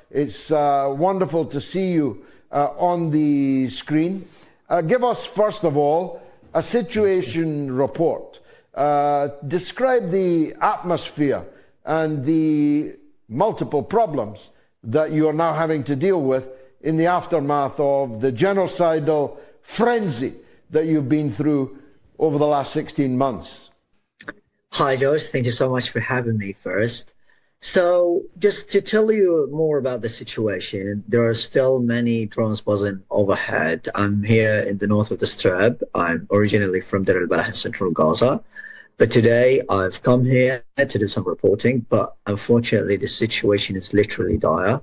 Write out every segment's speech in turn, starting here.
It's wonderful to see you on the screen. Give us, first of all, a situation report. Describe the atmosphere and the multiple problems that you are now having to deal with in the aftermath of the genocidal frenzy that you've been through over the last 16 months. Hi, George. Thank you so much for having me first. So just to tell you more about the situation, there are still many drones buzzing overhead. I'm here in the north of the Strip. I'm originally from Deir al-Balah in central Gaza. But today I've come here to do some reporting, but unfortunately the situation is literally dire.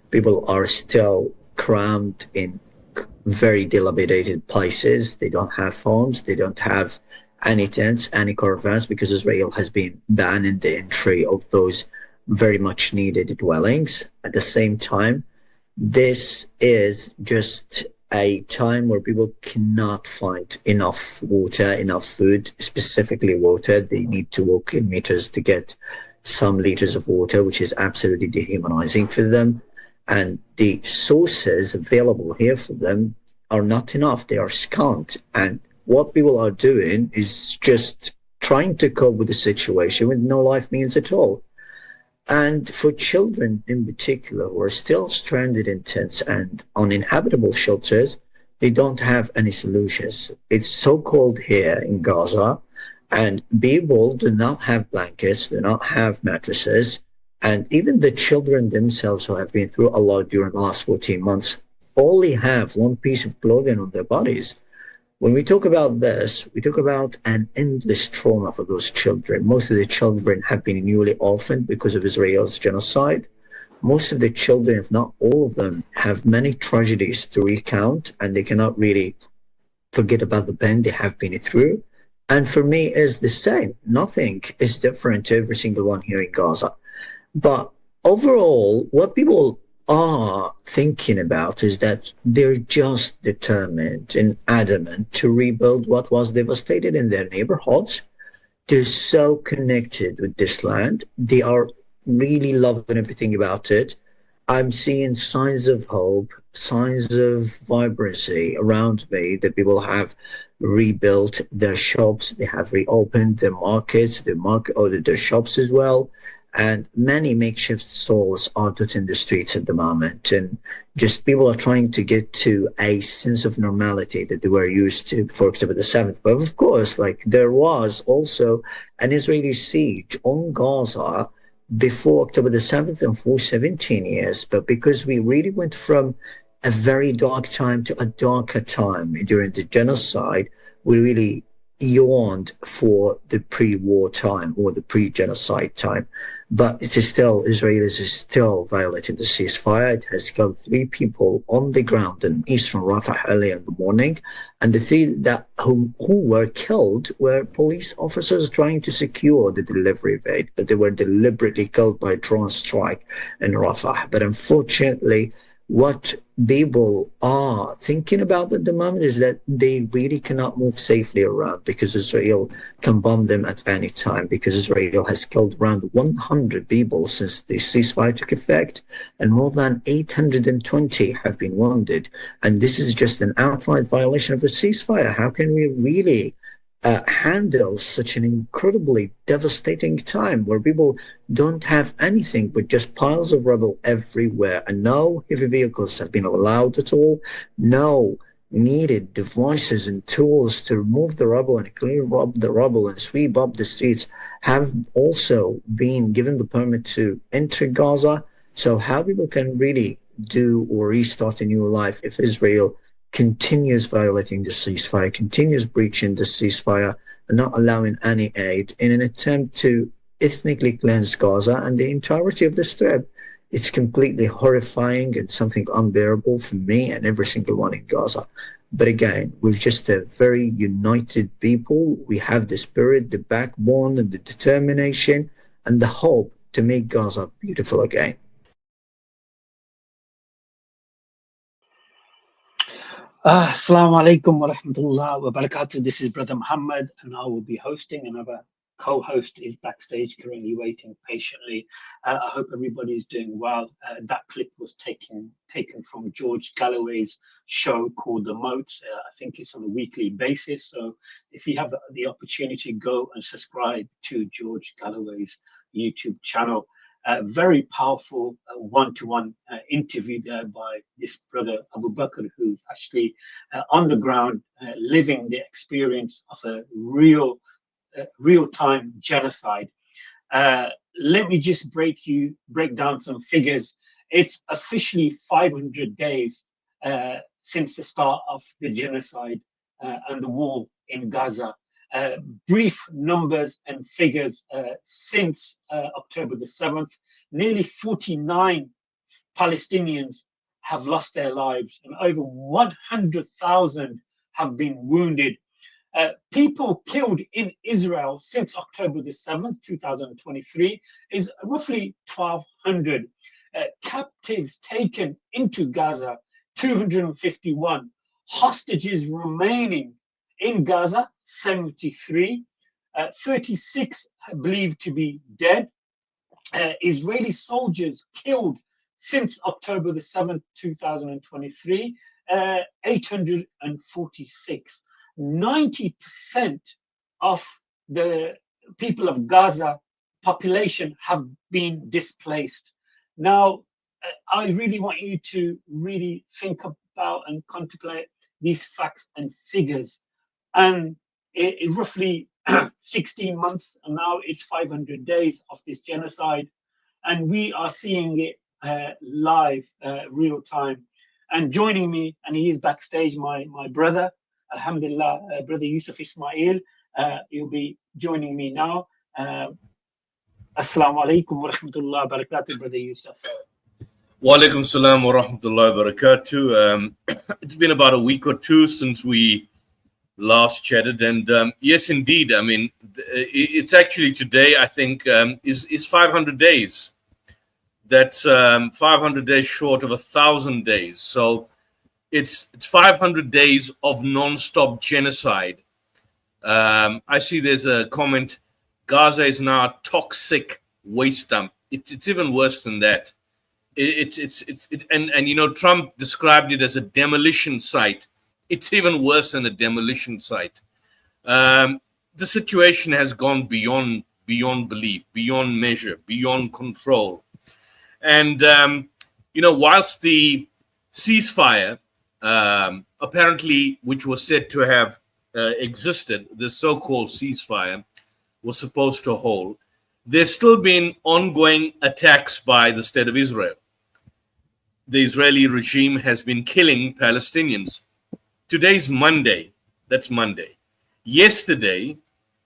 People are still crammed in very dilapidated places. They don't have homes. They don't have any tents, any caravans, because Israel has been banning the entry of those very much needed dwellings. At the same time, this is just a time where people cannot find enough water, enough food, specifically water. They need to walk in meters to get some liters of water, which is absolutely dehumanizing for them. And the sources available here for them are not enough. They are scant. And what people are doing is just trying to cope with the situation with no life means at all. And for children in particular who are still stranded in tents and uninhabitable shelters, they don't have any solutions. It's so cold here in Gaza, and people do not have blankets, do not have mattresses, and even the children themselves who have been through a lot during the last 14 months only have one piece of clothing on their bodies. When we talk about this, we talk about an endless trauma for those children. Most of the children have been newly orphaned because of Israel's genocide. Most of the children, if not all of them, have many tragedies to recount, and they cannot really forget about the pain they have been through. And for me, it's the same. Nothing is different to every single one here in Gaza. But overall, what people are thinking about is that they're just determined and adamant to rebuild what was devastated in their neighborhoods. They're so connected with this land. They are really loving everything about it. I'm seeing signs of hope, signs of vibrancy around me, that people have rebuilt their shops, they have reopened their markets, their shops as well. And many makeshift stalls are dotting the streets at the moment. And just people are trying to get to a sense of normality that they were used to before October the 7th. But of course, like, there was also an Israeli siege on Gaza before October the 7th and for 17 years. But because we really went from a very dark time to a darker time during the genocide, we really yawned for the pre-war time or the pre-genocide time. But it is still, Israel is still violating the ceasefire. It has killed 3 people on the ground in eastern Rafah early in the morning. And the 3 who were killed were police officers trying to secure the delivery of aid, but they were deliberately killed by a drone strike in Rafah. But unfortunately, what people are thinking about at the moment is that they really cannot move safely around because Israel can bomb them at any time, because Israel has killed around 100 people since the ceasefire took effect, and more than 820 have been wounded. And this is just an outright violation of the ceasefire. How can we really handle such an incredibly devastating time where people don't have anything but just piles of rubble everywhere, and no heavy vehicles have been allowed at all, no needed devices and tools to remove the rubble and clear up the rubble and sweep up the streets have also been given the permit to enter Gaza. So how people can really do or restart a new life if Israel continues violating the ceasefire, continues breaching the ceasefire, and not allowing any aid in an attempt to ethnically cleanse Gaza and the entirety of the Strip. It's completely horrifying and something unbearable for me and every single one in Gaza. But again, we're just a very united people. We have the spirit, the backbone, and the determination, and the hope to make Gaza beautiful again. Assalamu alaikum wa rahmatullah wa barakatuh. This is Brother Muhammad, and I will be hosting another co-host is backstage currently waiting patiently. I hope everybody's doing well. That clip was taken from George Galloway's show called The Moats. I think it's on a weekly basis. So if you have the opportunity, go and subscribe to George Galloway's YouTube channel. Very powerful one-to-one interview there by this brother Abu Bakr, who's actually on the ground, living the experience of a real-time genocide. Let me just break down some figures. It's officially 500 days since the start of the genocide and the war in Gaza. Brief numbers and figures since October the 7th, nearly 49 Palestinians have lost their lives and over 100,000 have been wounded. People killed in Israel since October the 7th, 2023 is roughly 1,200. Captives taken into Gaza, 251. Hostages remaining in Gaza, 73, 36 believed to be dead. Israeli soldiers killed since October the 7th, 2023, 846. 90% of the people of Gaza population have been displaced. Now, I really want you to really think about and contemplate these facts and figures. And roughly 16 months, and now it's 500 days of this genocide, and we are seeing it live, real time. And joining me, and he is backstage, my brother, Alhamdulillah, brother YUSUF Ismail. He'll be joining me now. Assalamu alaikum wa rahmatullahi wa barakatuh, brother YUSUF. Wa alaikum salam wa rahmatullahi wa barakatuh. It's been about a week or two since we last chatted, and yes, indeed. I mean, it's actually today, I think, is 500 days. That's 500 days short of 1,000 days. So it's 500 days of non-stop genocide. I see there's a comment, Gaza is now a toxic waste dump. It's even worse than that. And you know, Trump described it as a demolition site. It's even worse than a demolition site. The situation has gone beyond belief, beyond measure, beyond control. And, you know, whilst the ceasefire, apparently, which was said to have existed, the so-called ceasefire was supposed to hold, there's still been ongoing attacks by the state of Israel. The Israeli regime has been killing Palestinians. Today's Monday. That's Monday. Yesterday,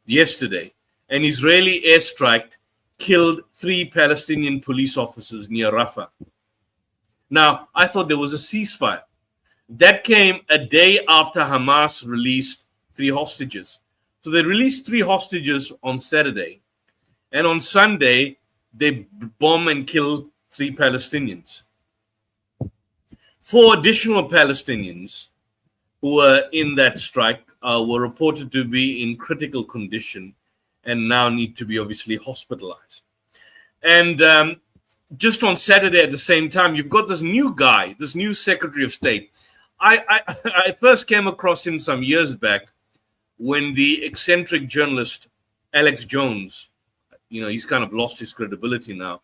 an Israeli airstrike killed 3 Palestinian police officers near Rafah. Now, I thought there was a ceasefire. That came a day after Hamas released 3 hostages. So they released 3 hostages on Saturday. And on Sunday, they bomb and kill 3 Palestinians. 4 additional Palestinians who were in that strike were reported to be in critical condition and now need to be obviously hospitalized. And just on Saturday at the same time, you've got this new guy, this new Secretary of State. I first came across him some years back when the eccentric journalist Alex Jones, you know, he's kind of lost his credibility now,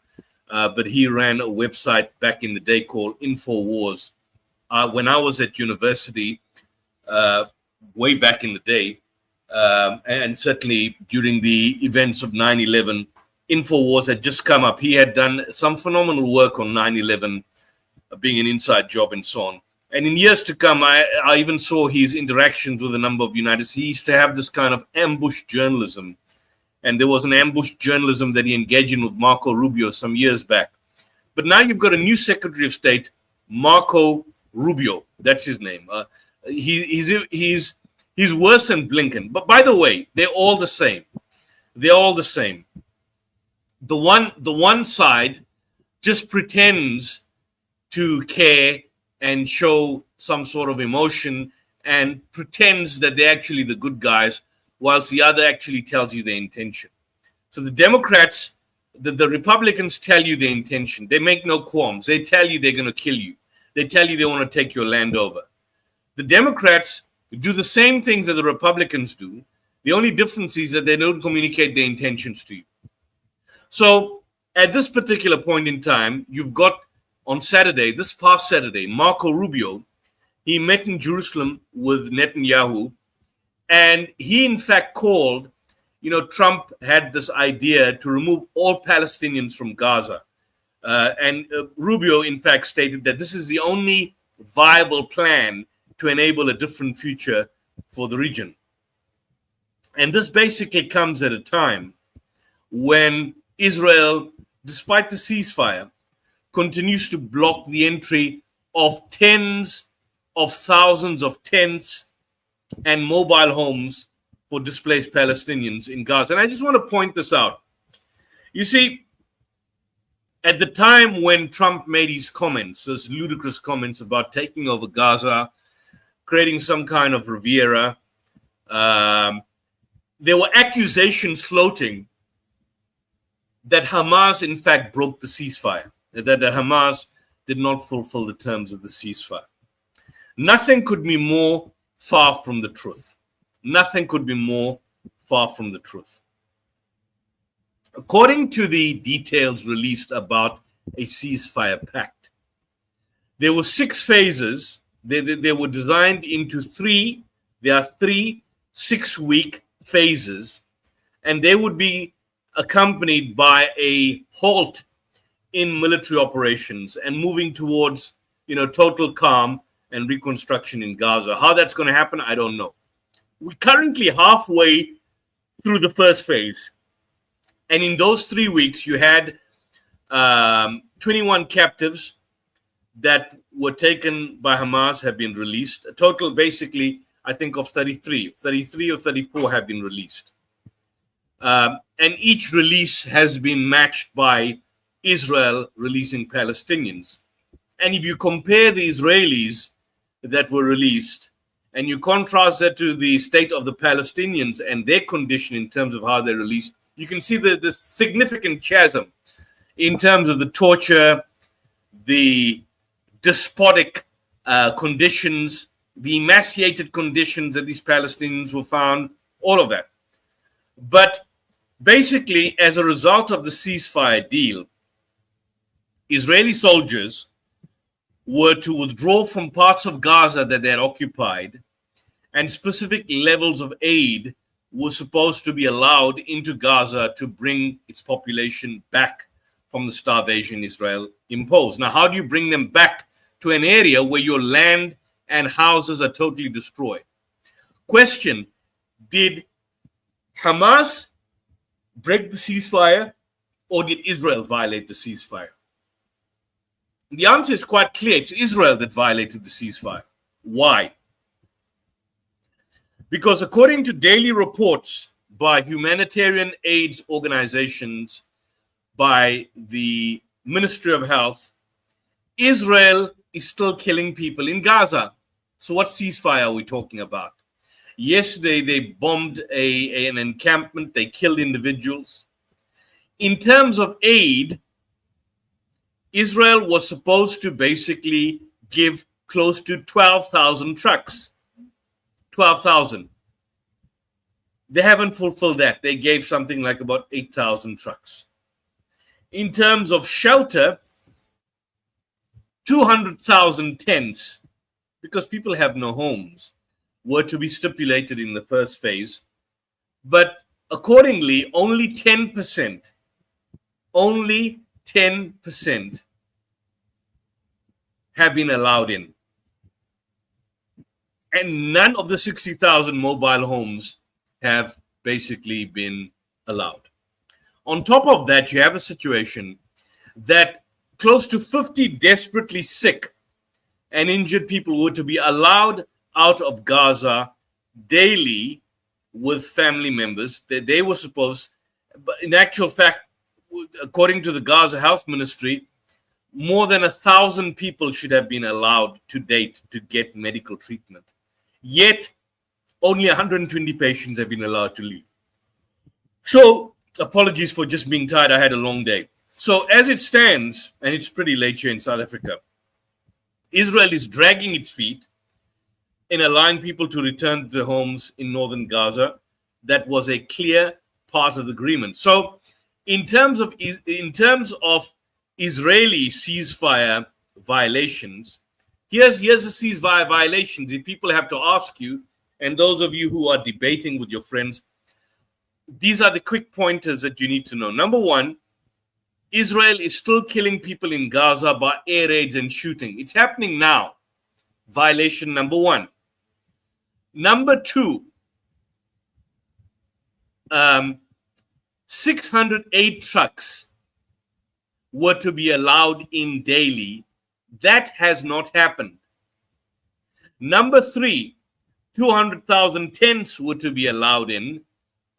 but he ran a website back in the day called InfoWars. When I was at university, way back in the day, and certainly during the events of 9/11, InfoWars had just come up. He had done some phenomenal work on 9/11, being an inside job and so on. And in years to come, I even saw his interactions with a number of United States. He used to have this kind of ambush journalism. And there was an ambush journalism that he engaged in with Marco Rubio some years back. But now you've got a new Secretary of State, Marco Rubio. That's his name. He's worse than Blinken. But by the way, they're all the same. They're all the same. The one side just pretends to care and show some sort of emotion and pretends that they're actually the good guys, whilst the other actually tells you their intention. So the Democrats, the Republicans tell you their intention. They make no qualms. They tell you they're going to kill you. They tell you they want to take your land over. The Democrats do the same things that the Republicans do. The only difference is that they don't communicate their intentions to you. So at this particular point in time, you've got on Saturday, this past Saturday, Marco Rubio, he met in Jerusalem with Netanyahu, and he in fact called, Trump had this idea to remove all Palestinians from Gaza. And Rubio in fact stated that this is the only viable plan to enable a different future for the region. And this basically comes at a time when Israel, despite the ceasefire, continues to block the entry of tens of thousands of tents and mobile homes for displaced Palestinians in Gaza. And I just want to point this out. You see, at the time when Trump made his comments, those ludicrous comments about taking over Gaza, creating some kind of Riviera, there were accusations floating that Hamas, in fact, broke the ceasefire, that Hamas did not fulfill the terms of the ceasefire. Nothing could be more far from the truth. Nothing could be more far from the truth. According to the details released about a ceasefire pact, there were 6 phases. They were designed into 3. There are 3 6-week phases, and they would be accompanied by a halt in military operations and moving towards, total calm and reconstruction in Gaza. How that's going to happen, I don't know. We're currently halfway through the first phase. And in those 3 weeks, you had 21 captives that were taken by Hamas have been released. A total, basically, I think of 33 or 34 have been released. And each release has been matched by Israel releasing Palestinians. And if you compare the Israelis that were released and you contrast that to the state of the Palestinians and their condition in terms of how they're released, you can see the significant chasm in terms of the torture, the despotic conditions, the emaciated conditions that these Palestinians were found, all of that. But basically, as a result of the ceasefire deal, Israeli soldiers were to withdraw from parts of Gaza that they had occupied, and specific levels of aid were supposed to be allowed into Gaza to bring its population back from the starvation Israel imposed. Now, how do you bring them back to an area where your land and houses are totally destroyed? Question: did Hamas break the ceasefire, or did Israel violate the ceasefire? The answer is quite clear. It's Israel that violated the ceasefire. Why? Because according to daily reports by humanitarian aid organizations, by the Ministry of Health, Israel is still killing people in Gaza. So what ceasefire are we talking about? Yesterday, they bombed an encampment. They killed individuals. In terms of aid, Israel was supposed to basically give close to 12,000 trucks. 12,000. They haven't fulfilled that. They gave something like about 8,000 trucks. In terms of shelter, 200,000 tents, because people have no homes, were to be stipulated in the first phase. But accordingly, only 10% have been allowed in. And none of the 60,000 mobile homes have basically been allowed. On top of that, you have a situation that close to 50 desperately sick and injured people were to be allowed out of Gaza daily with family members. They were supposed, but in actual fact, according to the Gaza Health Ministry, more than 1,000 people should have been allowed to date to get medical treatment. Yet, only 120 patients have been allowed to leave. So, Apologies for just being tired. I had a long day. So as it stands, and it's pretty late here in South Africa, Israel is dragging its feet in allowing people to return to their homes in northern Gaza. That was a clear part of the agreement. So in terms of Israeli ceasefire violations, here's a ceasefire violation that people have to ask you, and those of you who are debating with your friends, these are the quick pointers that you need to know. Number one, Israel is still killing people in Gaza by air raids and shooting. It's happening now. Violation number one. Number two, 608 trucks were to be allowed in daily. That has not happened. Number three, 200,000 tents were to be allowed in.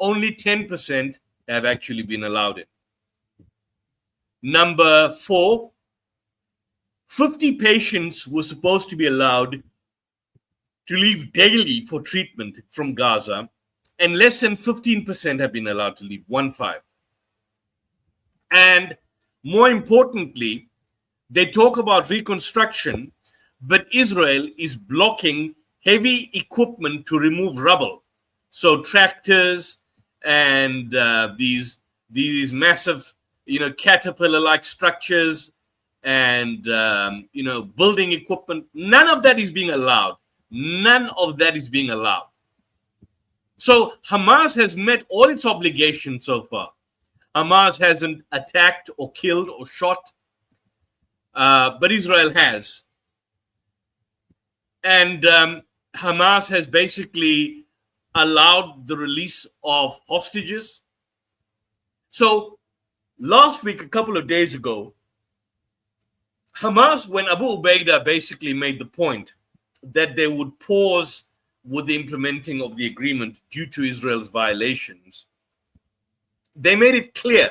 Only 10% have actually been allowed in. Number four, 50 patients were supposed to be allowed to leave daily for treatment from Gaza, and less than 15% have been allowed to leave, 15. And more importantly, they talk about reconstruction, but Israel is blocking heavy equipment to remove rubble. So tractors and these massive, caterpillar-like structures and, building equipment, none of that is being allowed. None of that is being allowed. So Hamas has met all its obligations so far. Hamas hasn't attacked or killed or shot, but Israel has. And Hamas has basically allowed the release of hostages. So last week, a couple of days ago, Hamas, when Abu Ubaidah basically made the point that they would pause with the implementing of the agreement due to Israel's violations, they made it clear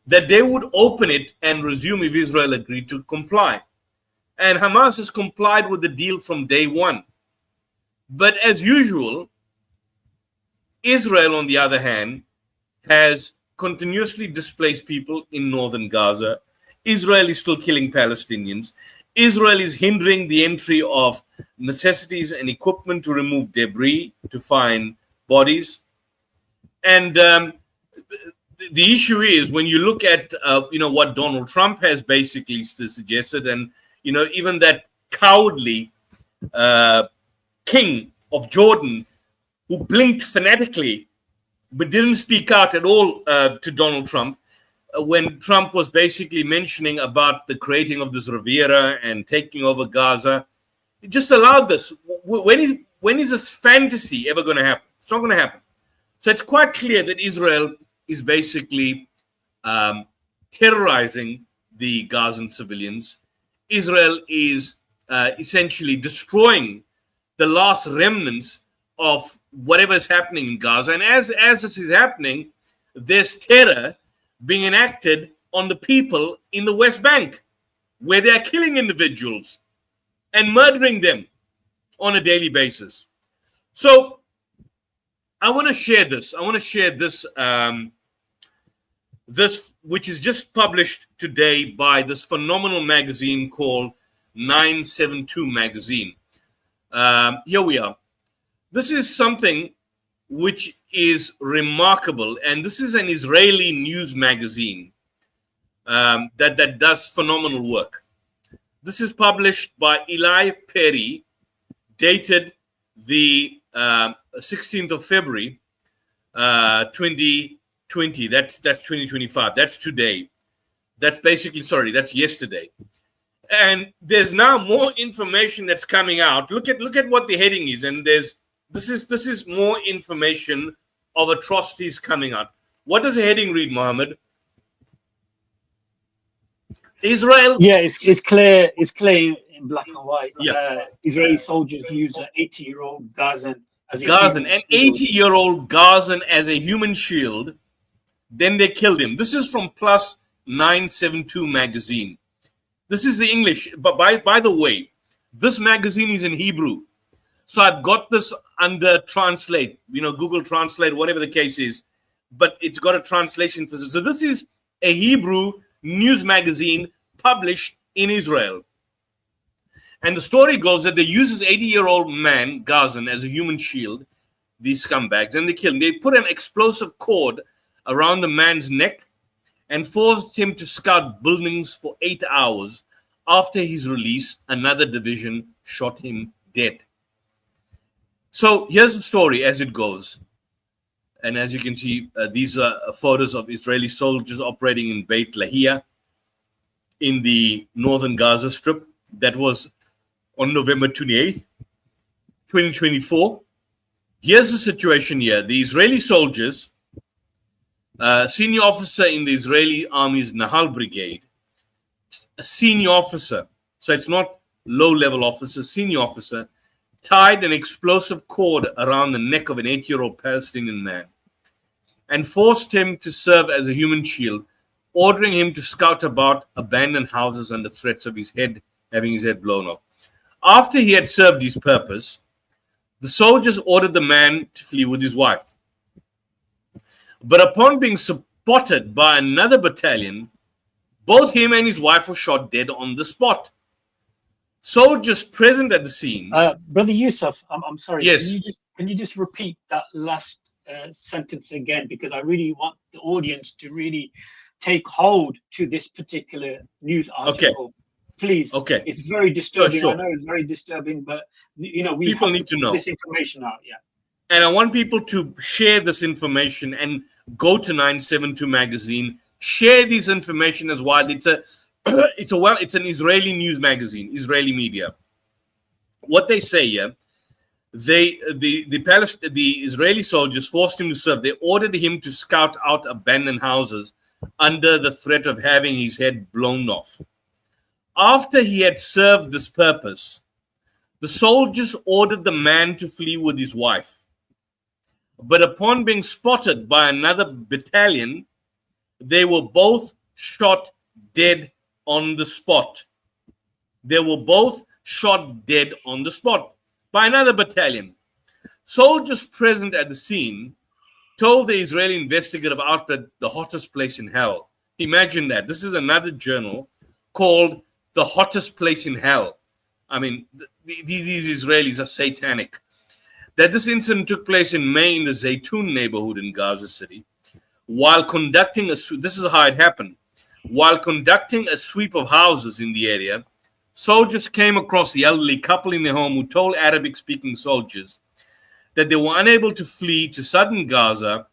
that they would open it and resume if Israel agreed to comply. And Hamas has complied with the deal from day one. But as usual, Israel, on the other hand, has continuously displaced people in northern Gaza. Israel is still killing Palestinians. Israel is hindering the entry of necessities and equipment to remove debris, to find bodies. And the issue is, when you look at what Donald Trump has basically suggested, and even that cowardly king of Jordan who blinked fanatically but didn't speak out at all to Donald Trump, when Trump was basically mentioning about the creating of this Riviera and taking over Gaza, it just allowed this. When is this fantasy ever going to happen? It's not going to happen. So it's quite clear that Israel is basically terrorizing the Gazan civilians. Israel is essentially destroying the last remnants of whatever is happening in Gaza. And as this is happening, there's terror being enacted on the people in the West Bank, where they are killing individuals and murdering them on a daily basis. So I want to share this. This, which is just published today by this phenomenal magazine called 972 Magazine. Here we are. This is something which is remarkable, and this is an Israeli news magazine that does phenomenal work. This is published by Eli Perry, dated the 16th of February, 2020. That's 2025. That's today. That's yesterday. And there's now more information that's coming out. Look at what the heading is, and this is more information of atrocities coming out. What does the heading read, Mohammed? Israel. Yeah, it's clear. It's clear in black and white. Yeah. Israeli soldiers use an 80-year-old Gazan as a Gazan, an 80-year-old Gazan as a human shield. Then they killed him. This is from Plus 972 Magazine. This is the English. But by the way, this magazine is in Hebrew. So I've got this under Translate, Google Translate, whatever the case is. but it's got a translation for this. So this is a Hebrew news magazine published in Israel. And the story goes that they use this 80-year-old man, Gazan, as a human shield, these scumbags, and they kill him. They put an explosive cord around the man's neck and forced him to scout buildings for 8 hours. After his release, another division shot him dead. So here's the story as it goes. And as you can see, these are photos of Israeli soldiers operating in Beit Lahia in the northern Gaza Strip. That was on November 28th, 2024. Here's the situation here. The Israeli soldiers, senior officer in the Israeli Army's Nahal Brigade, a senior officer, so it's not low-level officer, senior officer, tied an explosive cord around the neck of an 8-year-old Palestinian man and forced him to serve as a human shield, ordering him to scout about abandoned houses under threats of his head, having his head blown off. After he had served his purpose, the soldiers ordered the man to flee with his wife. But upon being spotted by another battalion, both him and his wife were shot dead on the spot. Soldiers present at the scene. Brother Yusuf, I'm sorry. Yes. Can you just repeat that last sentence again? Because I really want the audience to really take hold to this particular news article. Okay. Please. Okay. It's very disturbing. Sure. I know it's very disturbing, but we people have need to know this information out. Yeah. And I want people to share this information and go to 972 magazine. Share this information as well. It's an Israeli news magazine, Israeli media. What they say here, the Israeli soldiers forced him to serve. They ordered him to scout out abandoned houses under the threat of having his head blown off. After he had served this purpose, the soldiers ordered the man to flee with his wife. But upon being spotted by another battalion, they were both shot dead on the spot. They were both shot dead on the spot by another battalion. Soldiers present at the scene told the Israeli investigative outlet the hottest place in hell. Imagine that. This is another journal called The Hottest Place in Hell. I mean, these Israelis are satanic. That this incident took place in May in the Zaytun neighborhood in Gaza City. While conducting this is how it happened. While conducting a sweep of houses in the area, soldiers came across the elderly couple in their home who told Arabic-speaking soldiers that they were unable to flee to southern Gaza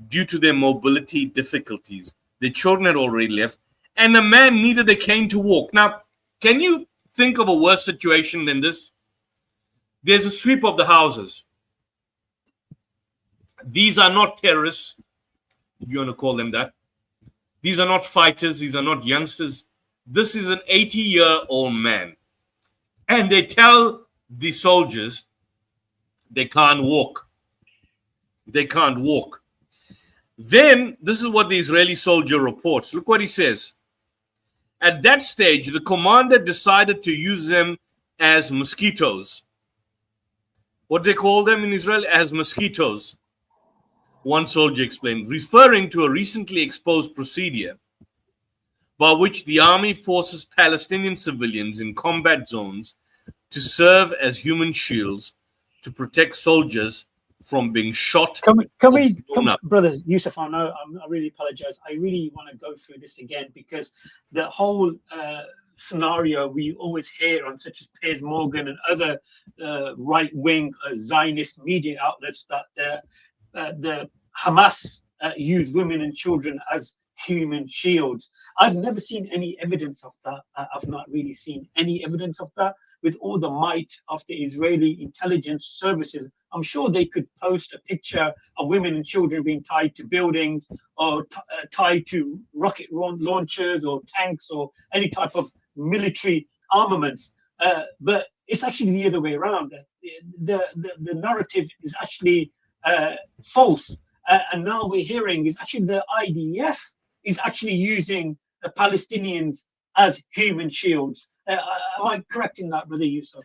due to their mobility difficulties. Their children had already left, and the man needed a cane to walk. Now, can you think of a worse situation than this? There's a sweep of the houses. These are not terrorists, if you want to call them that. These are not fighters. These are not youngsters. This is an 80-year-old man. And they tell the soldiers they can't walk. They can't walk. Then, this is what the Israeli soldier reports. Look what he says. At that stage, the commander decided to use them as mosquitoes. What do they call them in Israel? As mosquitoes. One soldier explained, referring to a recently exposed procedure by which the army forces Palestinian civilians in combat zones to serve as human shields to protect soldiers from being shot. Can we, brother Yusuf, I know, I really apologize. I really want to go through this again because the whole scenario we always hear on such as Piers Morgan and other right-wing Zionist media outlets that the Hamas use women and children as human shields. I've never seen any evidence of that. I've not really seen any evidence of that. With all the might of the Israeli intelligence services, I'm sure they could post a picture of women and children being tied to buildings or tied to rocket launchers or tanks or any type of military armaments. But it's actually the other way around. The narrative is actually false. And now we're hearing is actually the IDF is actually using the Palestinians as human shields. Am I correct in that, Brother Yusuf?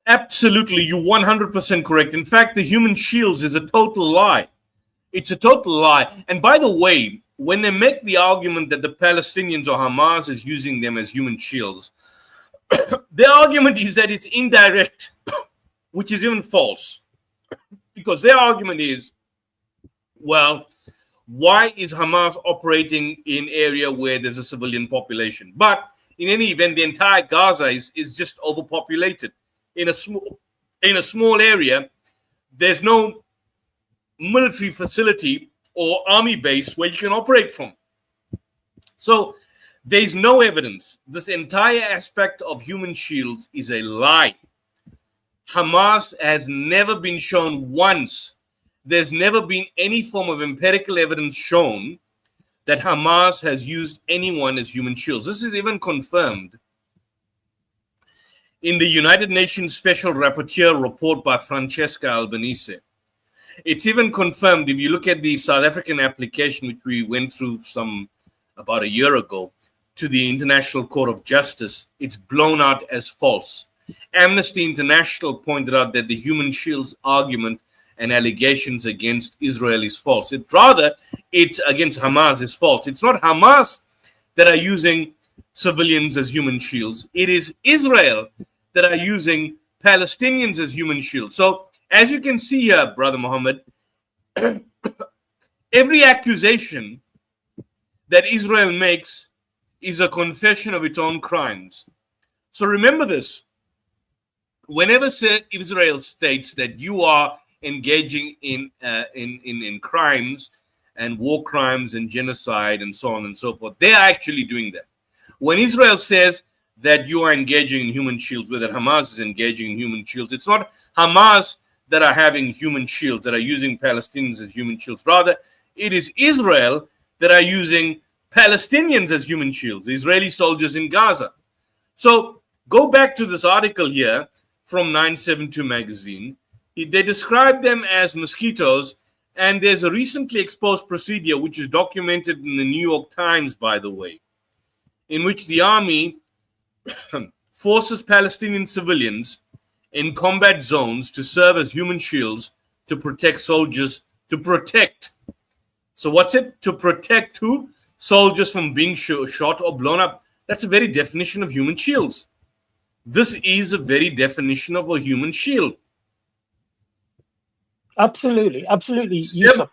Absolutely, you're 100% correct. In fact, the human shields is a total lie. It's a total lie. And by the way, when they make the argument that the Palestinians or Hamas is using them as human shields, their argument is that it's indirect, which is even false. Because their argument is, well, why is Hamas operating in area where there's a civilian population? But in any event, the entire Gaza is just overpopulated. In a small area, there's no military facility or army base where you can operate from. So there's no evidence. This entire aspect of human shields is a lie. Hamas has never been shown once. There's never been any form of empirical evidence shown that Hamas has used anyone as human shields. This is even confirmed in the United Nations Special Rapporteur report by Francesca Albanese. It's even confirmed if you look at the South African application, which we went through about a year ago, to the International Court of Justice. It's blown out as false. Amnesty International pointed out that the human shields argument and allegations against Israel is false. It's against Hamas is false. It's not Hamas that are using civilians as human shields. It is Israel that are using Palestinians as human shields. So as you can see here, Brother Mohammed, every accusation that Israel makes is a confession of its own crimes. So remember this. Whenever Israel states that you are engaging in crimes and war crimes and genocide and so on and so forth, they are actually doing that. When Israel says that you are engaging in human shields, whether Hamas is engaging in human shields, it's not Hamas that are having human shields, that are using Palestinians as human shields. Rather, it is Israel that are using Palestinians as human shields, Israeli soldiers in Gaza. So go back to this article here from 972 magazine. They describe them as mosquitoes, and there's a recently exposed procedure which is documented in the New York Times, by the way, in which the army forces Palestinian civilians in combat zones to serve as human shields to protect soldiers, So what's it? To protect who? Soldiers from being shot or blown up. That's the very definition of human shields. This is a very definition of a human shield. Absolutely. YUSUF,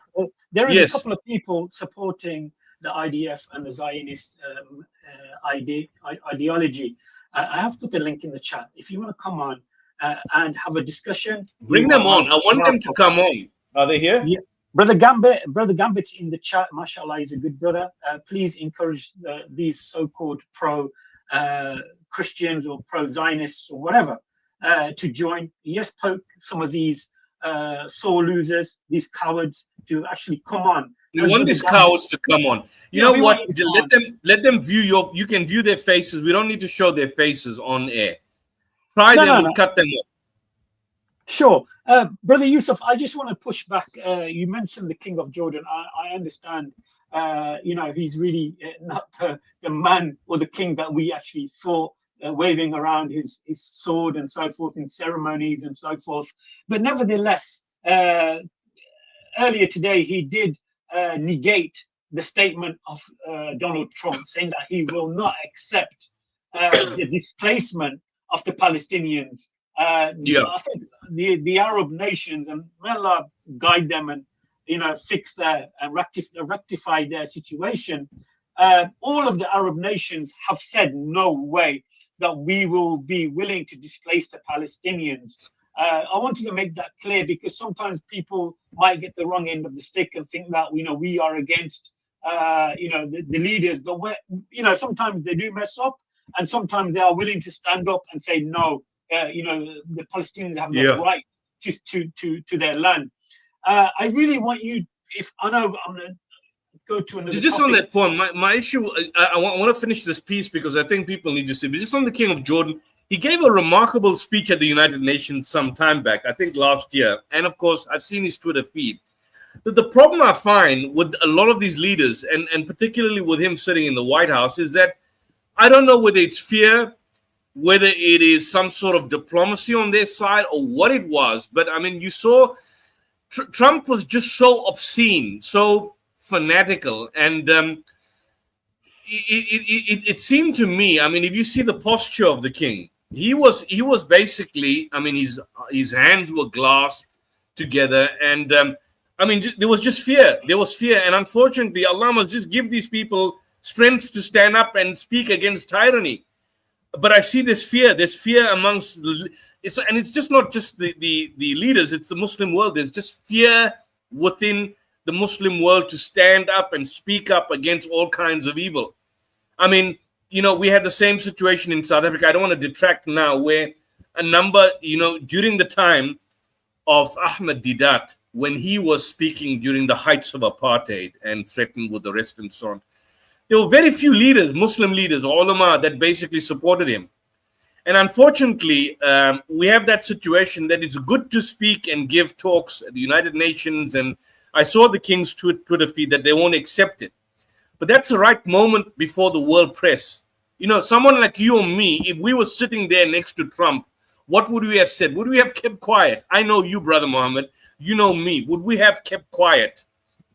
there is a couple of people supporting the IDF and the Zionist ideology. I have put the link in the chat. If you want to come on and have a discussion, bring them on. I want them to come on. Are they here? Yeah. Brother Gambit's in the chat. MashaAllah, he's a good brother. Please encourage these so-called pro-Christians or pro-Zionists or whatever to join. Yes, poke some of these sore losers, these cowards, to actually come on. You want these cowards to come on. You know what? Let them view you can view their faces. We don't need to show their faces on air. Try them and cut them off. Sure. Brother YUSUF, I just want to push back. You mentioned the King of Jordan. I understand, he's really not the man or the king that we actually saw waving around his sword and so forth in ceremonies and so forth. But nevertheless, earlier today, he did negate the statement of Donald Trump, saying that he will not accept the displacement of the Palestinians. I think the Arab nations, and may Allah guide them and fix their and rectify their situation. All of the Arab nations have said no way that we will be willing to displace the Palestinians. I wanted to make that clear because sometimes people might get the wrong end of the stick and think that we are against the leaders, but sometimes they do mess up, and sometimes they are willing to stand up and say no. The Palestinians have the right to their land. I really want you, if I know I'm going to go to another just topic. On that point, my issue, I want to finish this piece because I think people need to see, but just on the King of Jordan, he gave a remarkable speech at the United Nations some time back, I think last year. And of course, I've seen his Twitter feed. But the problem I find with a lot of these leaders, and particularly with him sitting in the White House, is that I don't know whether it's fear, whether it is some sort of diplomacy on their side or what it was. But I mean, you saw Trump was just so obscene, so fanatical, and it seemed to me, I mean, if you see the posture of the king, he was basically, I mean, his hands were clasped together, and I mean, there was just fear. There was fear, and unfortunately, Allah must just give these people strength to stand up and speak against tyranny. But I see this fear. There's fear amongst and it's just not just the leaders. It's the Muslim world. There's just fear within the Muslim world to stand up and speak up against all kinds of evil. I mean, you know, we had the same situation in South Africa. I don't want to detract now, where a number, you know, during the time of Ahmed Didat, when he was speaking during the heights of apartheid and threatened with arrest and so on, there were very few leaders, Muslim leaders, ulama, that basically supported him. And unfortunately, we have that situation that it's good to speak and give talks at the United Nations. And I saw the King's Twitter feed that they won't accept it. But that's the right moment before the world press. You know, someone like you or me, if we were sitting there next to Trump, what would we have said? Would we have kept quiet? I know you, Brother Mohammed. You know me. Would we have kept quiet?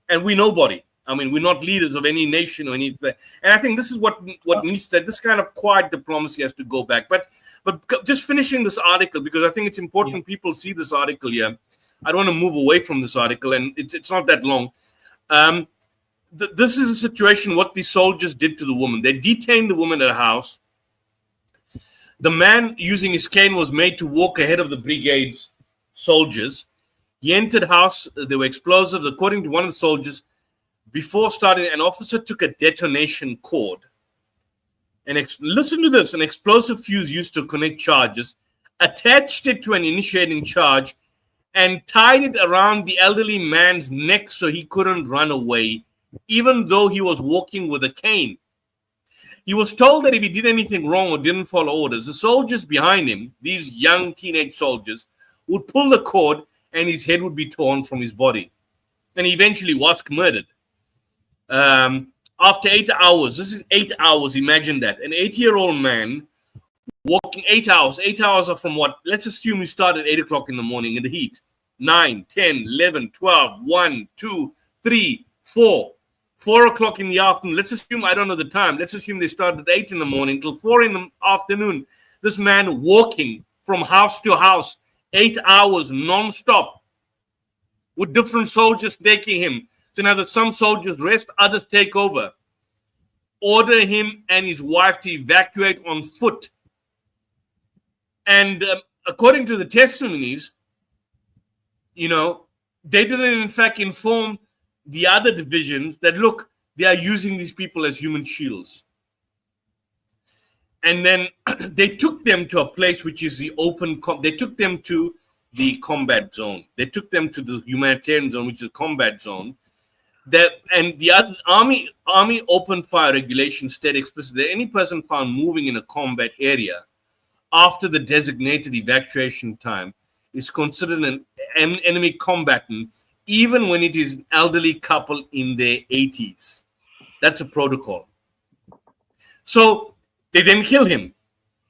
And we nobody. I mean, we're not leaders of any nation or anything. And I think this is what needs to, this kind of quiet diplomacy has to go back. But just finishing this article, because I think it's important people see this article here. I don't want to move away from this article, and it's not that long. This is a situation what the soldiers did to the woman. They detained the woman at a house. The man using his cane was made to walk ahead of the brigade's soldiers. He entered house. There were explosives. According to one of the soldiers, before starting, an officer took a detonation cord. And listen to this, an explosive fuse used to connect charges, attached it to an initiating charge, and tied it around the elderly man's neck so he couldn't run away, even though he was walking with a cane. He was told that if he did anything wrong or didn't follow orders, the soldiers behind him, these young teenage soldiers, would pull the cord and his head would be torn from his body. And he eventually was murdered. After 8 hours, this is 8 hours, imagine that. An 80-year-old man walking 8 hours. 8 hours are from what? Let's assume he started at 8 o'clock in the morning in the heat. 9, 10, 11, 12, 1, 2, 3, 4. 4 o'clock in the afternoon. Let's assume, I don't know the time. Let's assume they started at 8 in the morning till 4 in the afternoon. This man walking from house to house, 8 hours non-stop, with different soldiers taking him. So now that some soldiers rest, others take over. Order him and his wife to evacuate on foot. And according to the testimonies, you know, they didn't in fact inform the other divisions that, look, they are using these people as human shields. And then they took them to a place which is the open, they took them to the combat zone. They took them to the humanitarian zone, which is a combat zone. And the other army open fire regulations state explicitly that any person found moving in a combat area after the designated evacuation time is considered an enemy combatant, even when it is an elderly couple in their 80s. That's a protocol. So they didn't kill him.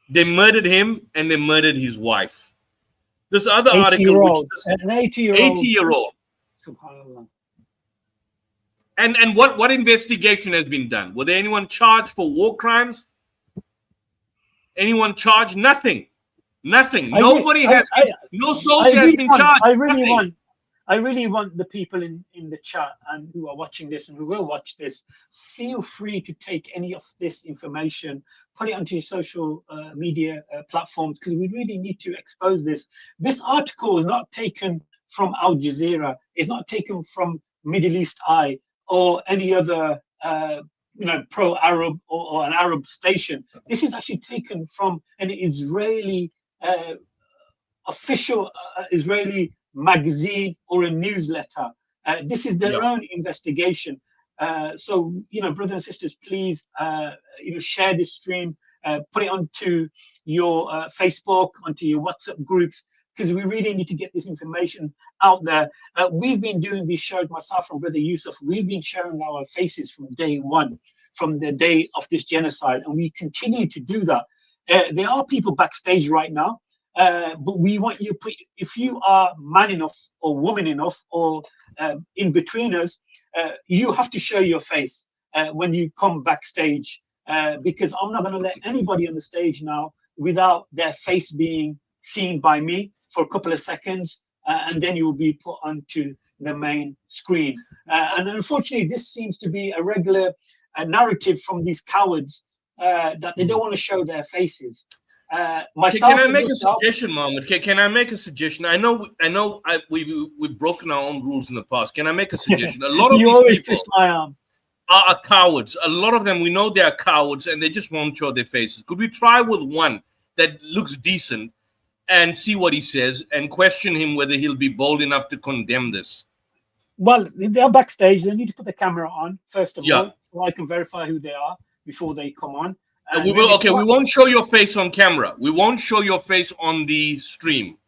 They murdered him and they murdered his wife. This other article, which is an 80-year-old. SubhanAllah. And what investigation has been done? Were there anyone charged for war crimes? Anyone charged? Nothing. Nothing. Nobody has been, no soldier has been charged. I really want the people in the chat and who are watching this and who will watch this, feel free to take any of this information, put it onto your social media platforms, because we really need to expose this. This article is not taken from Al Jazeera. It's not taken from Middle East Eye or any other pro-Arab or an Arab station. This is actually taken from an Israeli official Israeli magazine or a newsletter. This is their own investigation. So, brothers and sisters, please, share this stream, put it onto your Facebook, onto your WhatsApp groups, because we really need to get this information out there. We've been doing these shows, myself and Brother YUSUF, we've been sharing our faces from day one, from the day of this genocide, and we continue to do that. There are people backstage right now But we want you put, if you are man enough or woman enough or in between us, you have to show your face when you come backstage, because I'm not going to let anybody on the stage now without their face being seen by me for a couple of seconds, and then you will be put onto the main screen. And unfortunately, this seems to be a regular narrative from these cowards that they don't want to show their faces. Can I make a suggestion, Mohammed? Can I make a suggestion? I know we've broken our own rules in the past. Can I make a suggestion? A lot of you these always people twist my arm. Are cowards. A lot of them, we know they are cowards, and they just won't show their faces. Could we try with one that looks decent and see what he says and question him whether he'll be bold enough to condemn this? Well, they're backstage. They need to put the camera on first of all, so I can verify who they are before they come on. We won't show your face on camera. We won't show your face on the stream.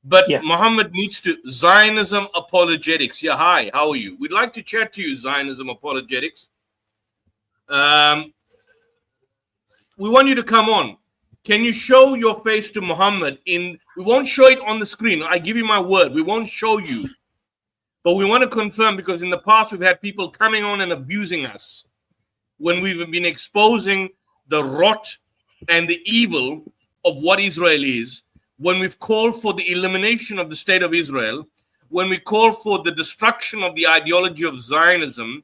But Mohammed needs to. Zionism Apologetics. Yeah, hi, how are you? We'd like to chat to you, Zionism Apologetics. We want you to come on. Can you show your face to Mohammed? We won't show it on the screen. I give you my word. We won't show you. But we want to confirm, because in the past we've had people coming on and abusing us when we've been exposing the rot and the evil of what Israel is, when we've called for the elimination of the state of Israel, when we call for the destruction of the ideology of Zionism,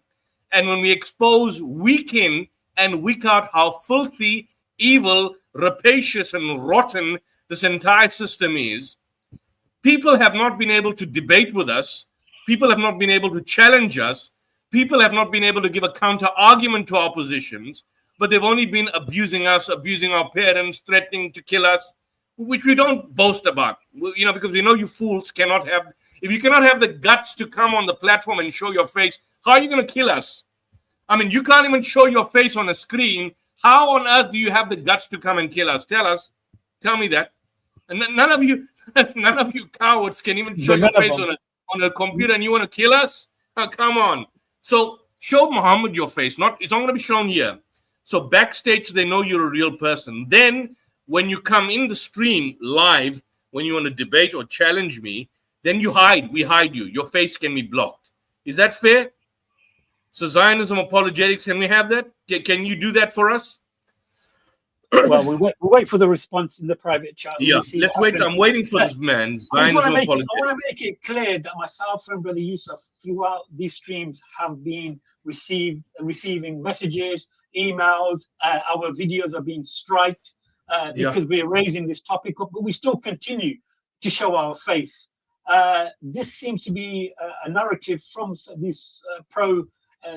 and when we expose week in and week out how filthy, evil, rapacious, and rotten this entire system is. People have not been able to debate with us. People have not been able to challenge us. People have not been able to give a counter argument to our positions, but they've only been abusing us, abusing our parents, threatening to kill us, which we don't boast about, because we know you fools cannot have, if you cannot have the guts to come on the platform and show your face, how are you going to kill us? I mean, you can't even show your face on a screen. How on earth do you have the guts to come and kill us? Tell me that. And none of you cowards can even show your face on a computer, and you want to kill us? Oh, come on. So show Mohammed your face. It's not going to be shown here. So backstage, they know you're a real person. Then when you come in the stream live, when you want to debate or challenge me, then you hide. We hide you. Your face can be blocked. Is that fair? So Zionism Apologetics, can we have that? Can you do that for us? Well, we'll wait for the response in the private chat. Yeah, let's wait. I'm waiting for this man. I want to make it clear that myself and Brother Yusuf throughout these streams have been receiving messages, emails. Our videos are being striked because we're raising this topic up, but we still continue to show our face. This seems to be a narrative from this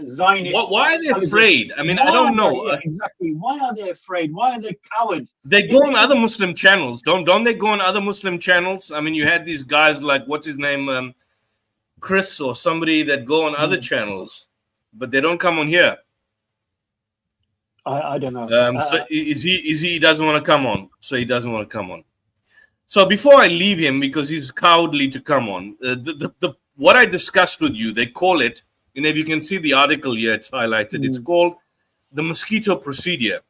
Zionist. Why are they afraid? I mean, I don't know. Exactly. Why are they afraid? Why are they cowards? They go on other Muslim channels. Don't they go on other Muslim channels? I mean, you had these guys like, what's his name? Chris or somebody that go on other channels, but they don't come on here. I don't know. So he doesn't want to come on. So he doesn't want to come on. So before I leave him, because he's cowardly to come on, what I discussed with you, they call it, and if you can see the article here, it's highlighted. It's called the mosquito procedure.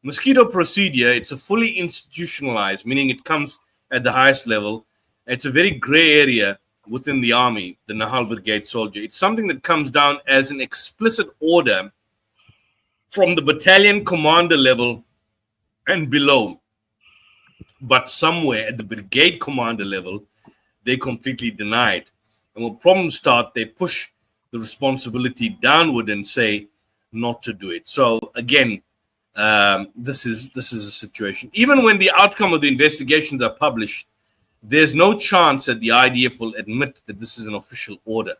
Mosquito procedure, it's a fully institutionalized, meaning it comes at the highest level. It's a very gray area within the army, the Nahal Brigade soldier. It's something that comes down as an explicit order from the battalion commander level and below. But somewhere at the brigade commander level, they completely denied. And when problems start, they push the responsibility downward and say not to do it. So again, this is a situation. Even when the outcome of the investigations are published, there's no chance that the IDF will admit that this is an official order.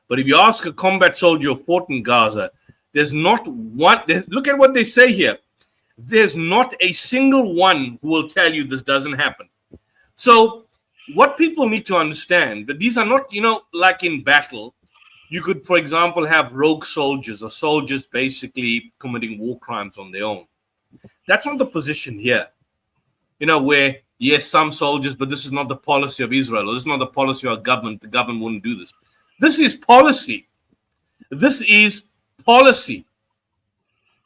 But if you ask a combat soldier who fought in Gaza, there's not one. Look at what they say here. There's not a single one who will tell you this doesn't happen. So what people need to understand, that these are not, like in battle, you could, for example, have rogue soldiers or soldiers basically committing war crimes on their own. That's not the position here. Where, yes, some soldiers, but this is not the policy of Israel, or this is not the policy of our government. The government wouldn't do this. This is policy. This is policy.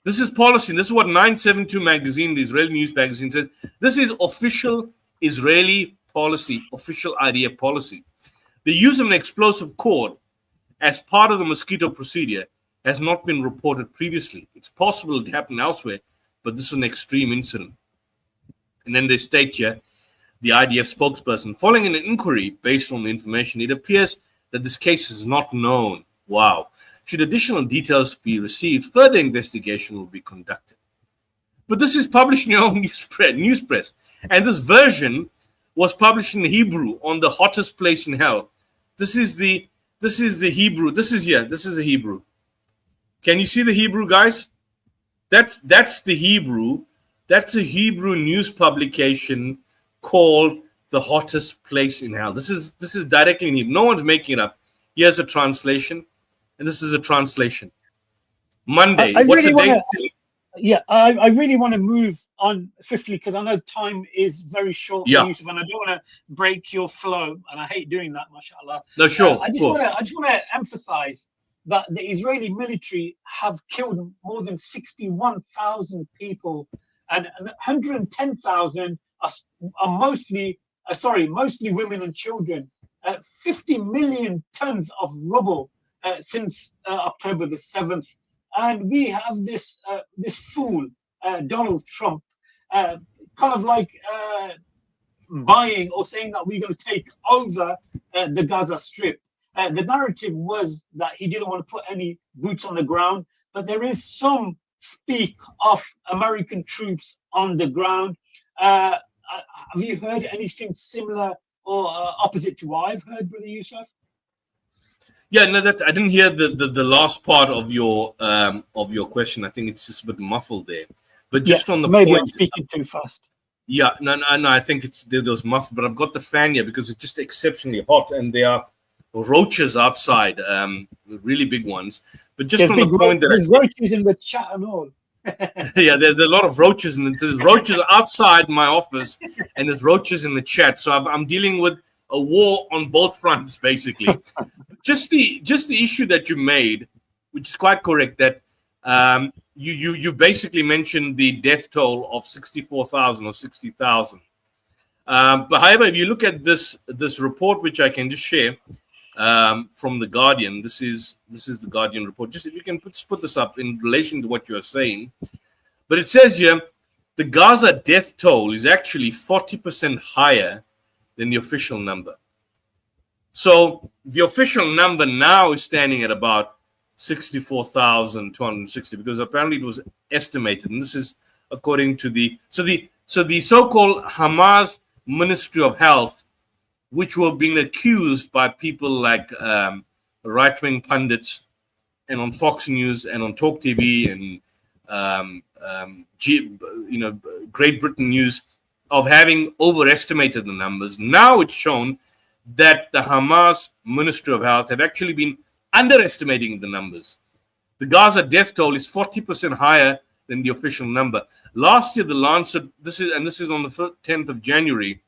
This is policy. This is what 972 magazine, the Israeli news magazine, said. This is official Israeli policy, official IDF policy. The use of an explosive cord as part of the mosquito procedure has not been reported previously. It's possible it happened elsewhere, but this is an extreme incident. And then they state here, the IDF spokesperson, following an inquiry based on the information, it appears that this case is not known. Wow. Should additional details be received, further investigation will be conducted. But this is published in your own news press. And this version was published in Hebrew on the hottest place in hell. This is the Hebrew. This is the Hebrew. Can you see the Hebrew, guys? That's the Hebrew. That's a Hebrew news publication called The Hottest Place in Hell. This is directly in Hebrew. No one's making it up. Here's a translation, and this is a translation. Monday. What's the date? I really want to move on swiftly because I know time is very short, Yusuf, and I don't want to break your flow, and I hate doing that, mashallah. No, sure. I just want to emphasize that the Israeli military have killed more than 61,000 people, and 110,000 are mostly women and children. 50 million tons of rubble since October the 7th. And we have this fool, Donald Trump, kind of like buying or saying that we're going to take over the Gaza Strip. The narrative was that he didn't want to put any boots on the ground, but there is some speak of American troops on the ground. Have you heard anything similar or opposite to what I've heard, Brother Yusuf? Yeah, no, that I didn't hear the last part of your question. I think it's just a bit muffled there. But just on the maybe point, I'm speaking too fast. Yeah, no. I think there was muffled, but I've got the fan here because it's just exceptionally hot, and there are roaches outside, really big ones. But just on the point that there's roaches in the chat and all. Yeah, there's a lot of roaches, and there's roaches outside my office, and there's roaches in the chat. So I'm dealing with a war on both fronts, basically. just the issue that you made, which is quite correct, that you basically mentioned the death toll of 64,000 or 60,000. But however, if you look at this report, which I can just share from the Guardian, this is the Guardian report. Just if you can put this up in relation to what you are saying, but it says here the Gaza death toll is actually 40% higher than the official number. So the official number now is standing at about 64,260 because apparently it was estimated, and this is according to the so-called Hamas Ministry of Health, which were being accused by people like right-wing pundits and on Fox News and on Talk TV and Great Britain News of having overestimated the numbers. Now it's shown that the Hamas Ministry of Health have actually been underestimating the numbers. The Gaza death toll is 40% higher than the official number. Last year, the Lancet, this is on the 10th of January,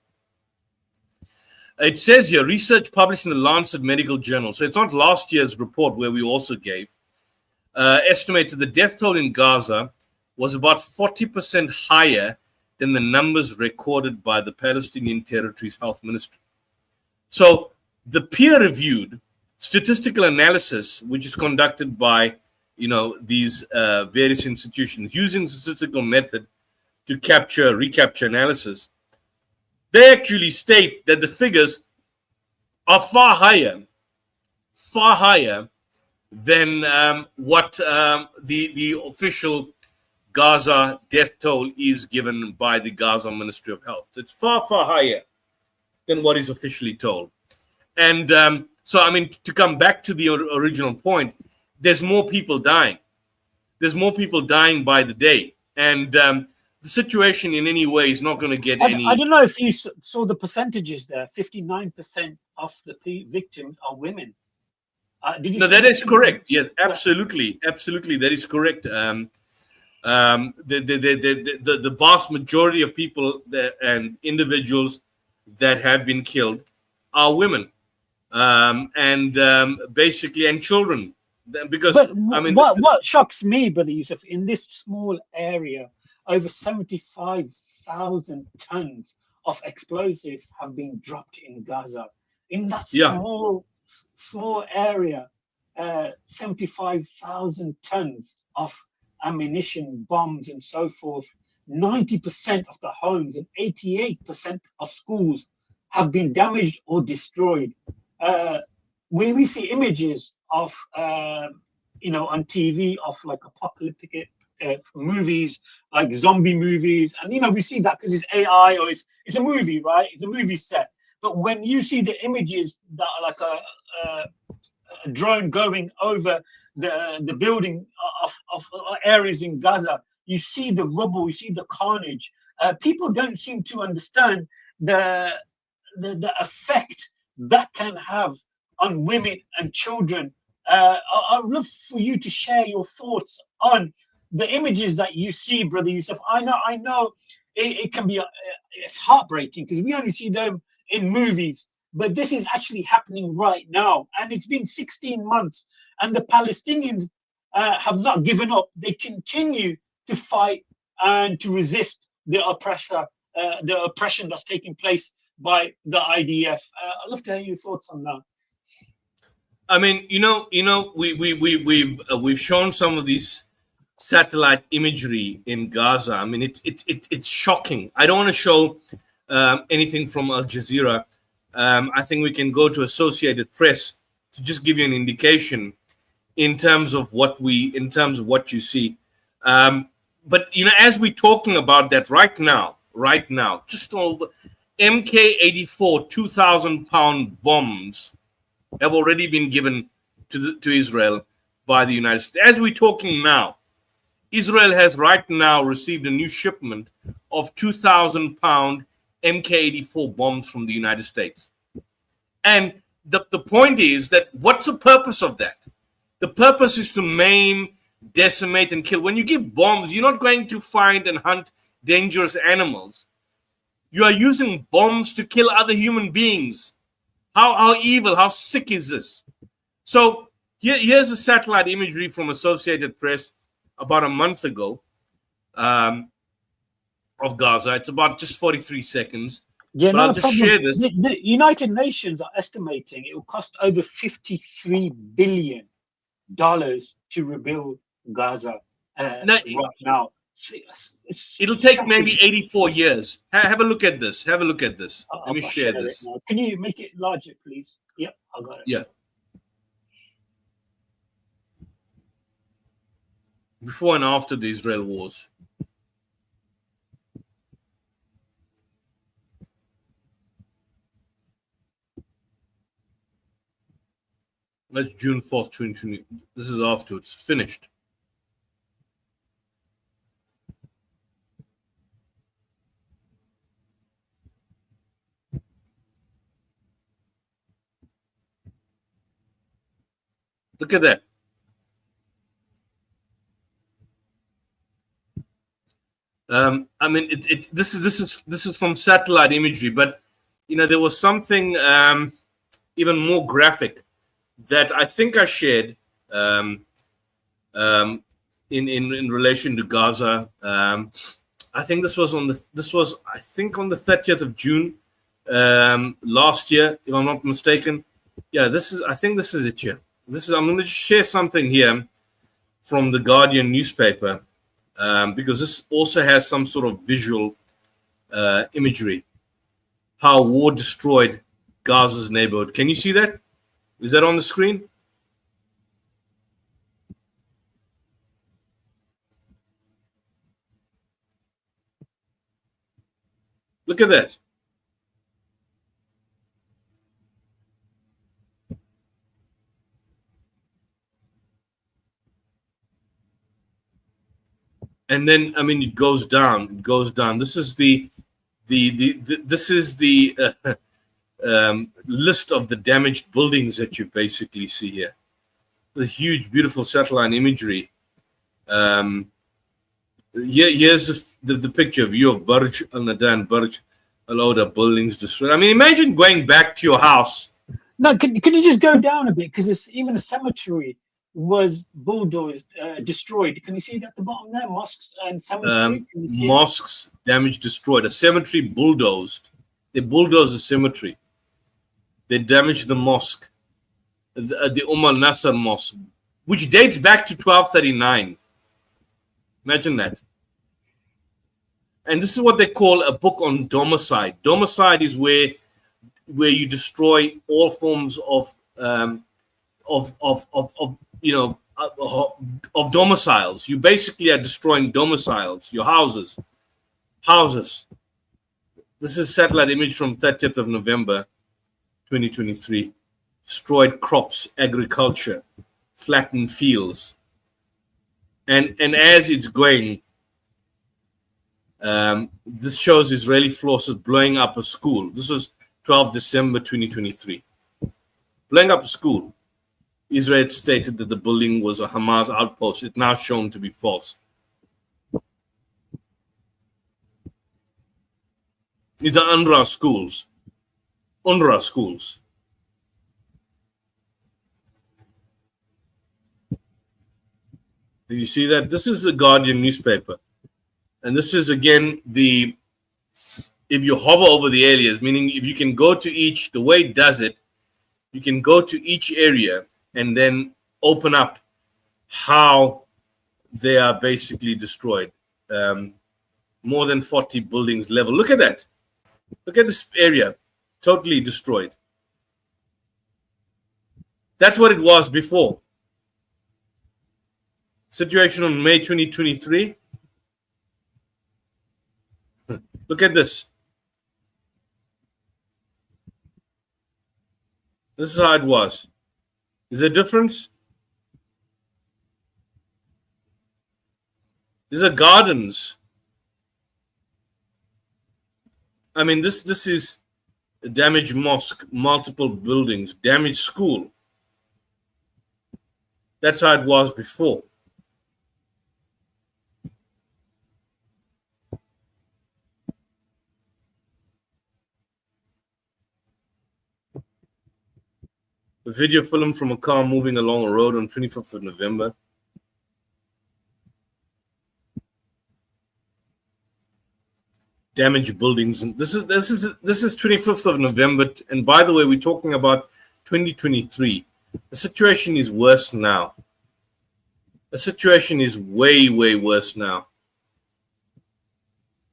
it says here, research published in the Lancet Medical Journal, so it's not last year's report where we also gave, estimated the death toll in Gaza was about 40% higher than the numbers recorded by the Palestinian Territories Health Ministry. So the peer-reviewed statistical analysis, which is conducted by these various institutions using statistical method to recapture analysis, they actually state that the figures are far higher than what the official Gaza death toll is given by the Gaza Ministry of Health. It's far, far higher than what is officially told. And so, I mean, to come back to the original point, there's more people dying. There's more people dying by the day. And the situation in any way is not going to get any... I don't know if you saw the percentages there. 59% of the victims are women. Did you No, that is correct. Yes, absolutely. Absolutely, that is correct. The vast majority of people and individuals that have been killed are women, basically, and children. Because what shocks me, Brother Yusuf, in this small area, over 75,000 tons of explosives have been dropped in Gaza. In that Yeah. small area, 75,000 tons of ammunition, bombs, and so forth. 90% of the homes and 88% of schools have been damaged or destroyed. When we see images of, on TV of like apocalyptic movies, like zombie movies, and we see that because it's AI or it's a movie, right? It's a movie set. But when you see the images that are like a drone going over the building of areas in Gaza, you see the rubble, you see the carnage. People don't seem to understand the effect that can have on women and children. I'd love for you to share your thoughts on the images that you see, Brother Yusuf. I know it can be it's heartbreaking because we only see them in movies, but this is actually happening right now, and it's been 16 months, and the Palestinians have not given up. They continue to fight and to resist the oppression that's taking place by the IDF. I'd love to hear your thoughts on that. I mean, we've shown some of these satellite imagery in Gaza. I mean, it's shocking. I don't want to show anything from Al Jazeera. I think we can go to Associated Press to just give you an indication in terms of what you see. But as we're talking about that right now, just over MK84 2,000-pound bombs have already been given to Israel by the United States. As we're talking now, Israel has right now received a new shipment of 2,000-pound MK84 bombs from the United States. And the point is that what's the purpose of that? The purpose is to maim, decimate, and kill. When you give bombs, you're not going to find and hunt dangerous animals. You are using bombs to kill other human beings. How evil, how sick is this? So here's a satellite imagery from Associated Press about a month ago of Gaza. It's about just 43 seconds. Yeah, but I'll just share this. The United Nations are estimating it will cost over $53 billion to rebuild Gaza right now. It'll take maybe 84 years. Have a look at this. Let me share this. Can you make it larger, please? Yep, I got it. Yeah. Before and after the Israel wars. That's June 4th, 2020. This is after it's finished. Look at that. I mean, this is from satellite imagery, but there was something even more graphic that I think I shared in relation to Gaza. I think this was on the 30th of June last year, if I'm not mistaken. Yeah, I think this is it here. I'm going to share something here from the Guardian newspaper because this also has some sort of visual imagery. How war destroyed Gaza's neighborhood. Can you see that? Is that on the screen? Look at that. And then, I mean, it goes down. This is the list of the damaged buildings that you basically see here. The huge, beautiful satellite imagery. Here's the picture view of Burj Al Nadan, Burj Al Oda buildings destroyed. I mean, imagine going back to your house. No, can you just go down a bit, because even a cemetery was bulldozed, destroyed. Can you see that at the bottom there? Mosques and cemetery. Mosques damaged, destroyed. A cemetery bulldozed. They bulldozed the cemetery. They damaged the mosque, the Nasser Mosque, which dates back to 1239. Imagine that. And this is what they call a book on domicide. Domicide is where you destroy all forms of domiciles. You basically are destroying domiciles, your houses. This is satellite image from 30th of November 2023. Destroyed crops, agriculture, flattened fields. And as it's going, this shows Israeli forces blowing up a school. This was 12 December 2023. Blowing up a school. Israel stated that the building was a Hamas outpost. It's now shown to be false. These are UNRWA schools. Did you see that? This is the Guardian newspaper. And this is, again, if you hover over the areas, meaning if you can go to each, the way it does it, you can go to each area and then open up how they are basically destroyed. More than 40 buildings level. Look at that. Look at this area. Totally destroyed. That's what it was before. Situation on May 2023. Look at this. This is how it was. Is there a difference? These are gardens. I mean, this is a damaged mosque, multiple buildings, damaged school. That's how it was before. A video film from a car moving along a road on 25th of November. Damaged buildings. And this is 25th of November. And by the way, we're talking about 2023. The situation is worse now. The situation is way, way worse now.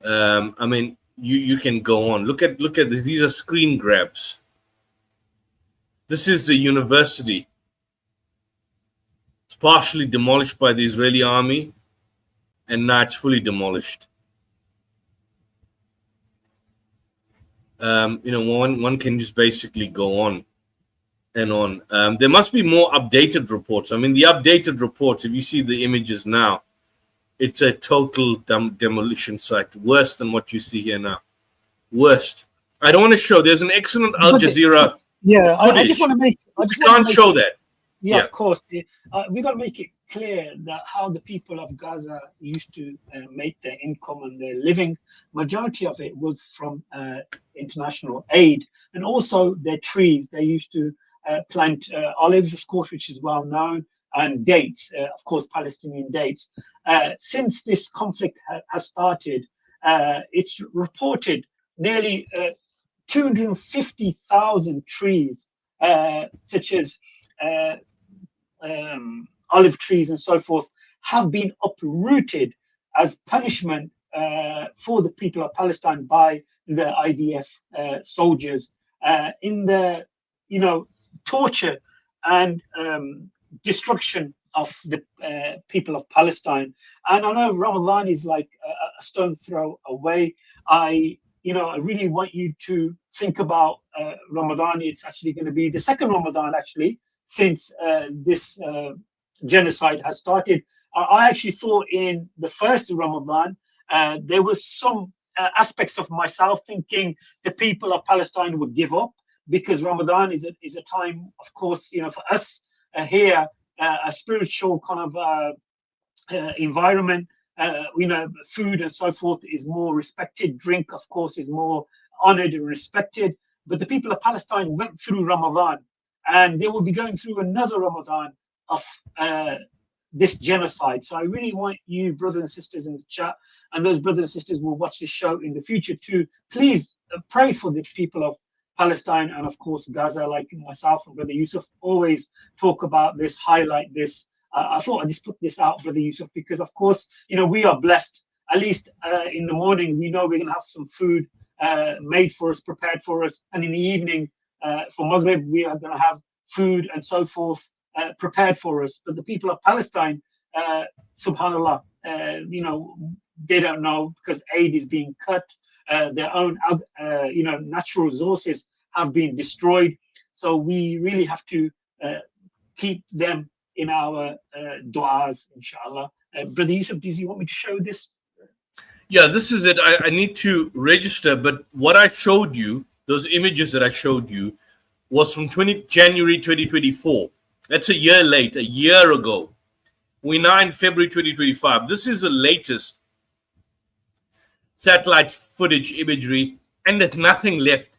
I mean, you can go on. Look at this. These are screen grabs. This is the university. It's partially demolished by the Israeli army, and now it's fully demolished. One can just basically go on and on. There must be more updated reports. I mean, the updated reports, if you see the images now, it's a total demolition site, worse than what you see here now. Worst. I don't want to show. There's an excellent Al Jazeera. Yeah, I just want to make. Can't show that. Yeah, of course. We got to make it clear that how the people of Gaza used to make their income and their living. Majority of it was from international aid, and also their trees. They used to plant olives, of course, which is well known, and dates, of course, Palestinian dates. Since this conflict has started, it's reported nearly 250,000 trees, such as olive trees and so forth, have been uprooted as punishment for the people of Palestine by the IDF soldiers in the torture and destruction of the people of Palestine. And I know Ramadan is like a stone throw away. I really want you to think about Ramadan. It's actually going to be the second Ramadan, actually, since this genocide has started. I actually thought in the first Ramadan, there was some aspects of myself thinking the people of Palestine would give up, because Ramadan is a time, of course, for us here, a spiritual kind of environment. Food and so forth is more respected. Drink, of course, is more honored and respected. But the people of Palestine went through Ramadan, and they will be going through another Ramadan of this genocide. So I really want you, brothers and sisters in the chat, and those brothers and sisters who will watch this show in the future to please pray for the people of Palestine and, of course, Gaza. Like myself and Brother Yusuf always talk about this, highlight this. I thought I'd just put this out, Brother Yusuf, because, of course, we are blessed. At least in the morning, we know we're going to have some food made for us, prepared for us. And in the evening, for Maghrib, we are going to have food and so forth prepared for us. But the people of Palestine, subhanAllah, they don't know, because aid is being cut. Their own, natural resources have been destroyed. So we really have to keep them in our du'as, inshallah. Brother Yusuf, do you want me to show this? Yeah, this is it. I need to register, but what I showed you, those images that I showed you, was from January 2024. That's a year late, a year ago. We're now in February 2025. This is the latest satellite footage imagery, and there's nothing left.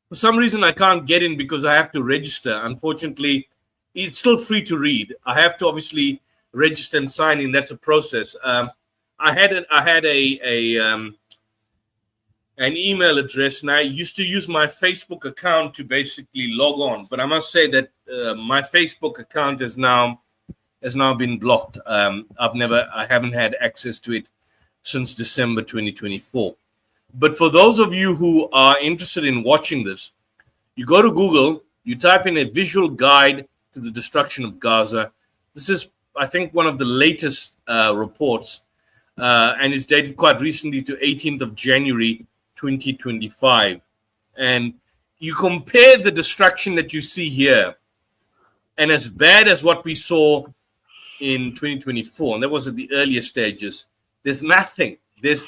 For some reason, I can't get in because I have to register. Unfortunately, it's still free to read. I have to obviously register and sign in. That's a process. I had an email address, and I used to use my Facebook account to basically log on. But I must say that my Facebook account has now been blocked. I haven't had access to it since December 2024. But for those of you who are interested in watching this, you go to Google, you type in a visual guide to the destruction of Gaza. This is, I think, one of the latest reports, and it's dated quite recently to 18th of January 2025. And you compare the destruction that you see here, and as bad as what we saw in 2024, and that was at the earlier stages, there's nothing. There's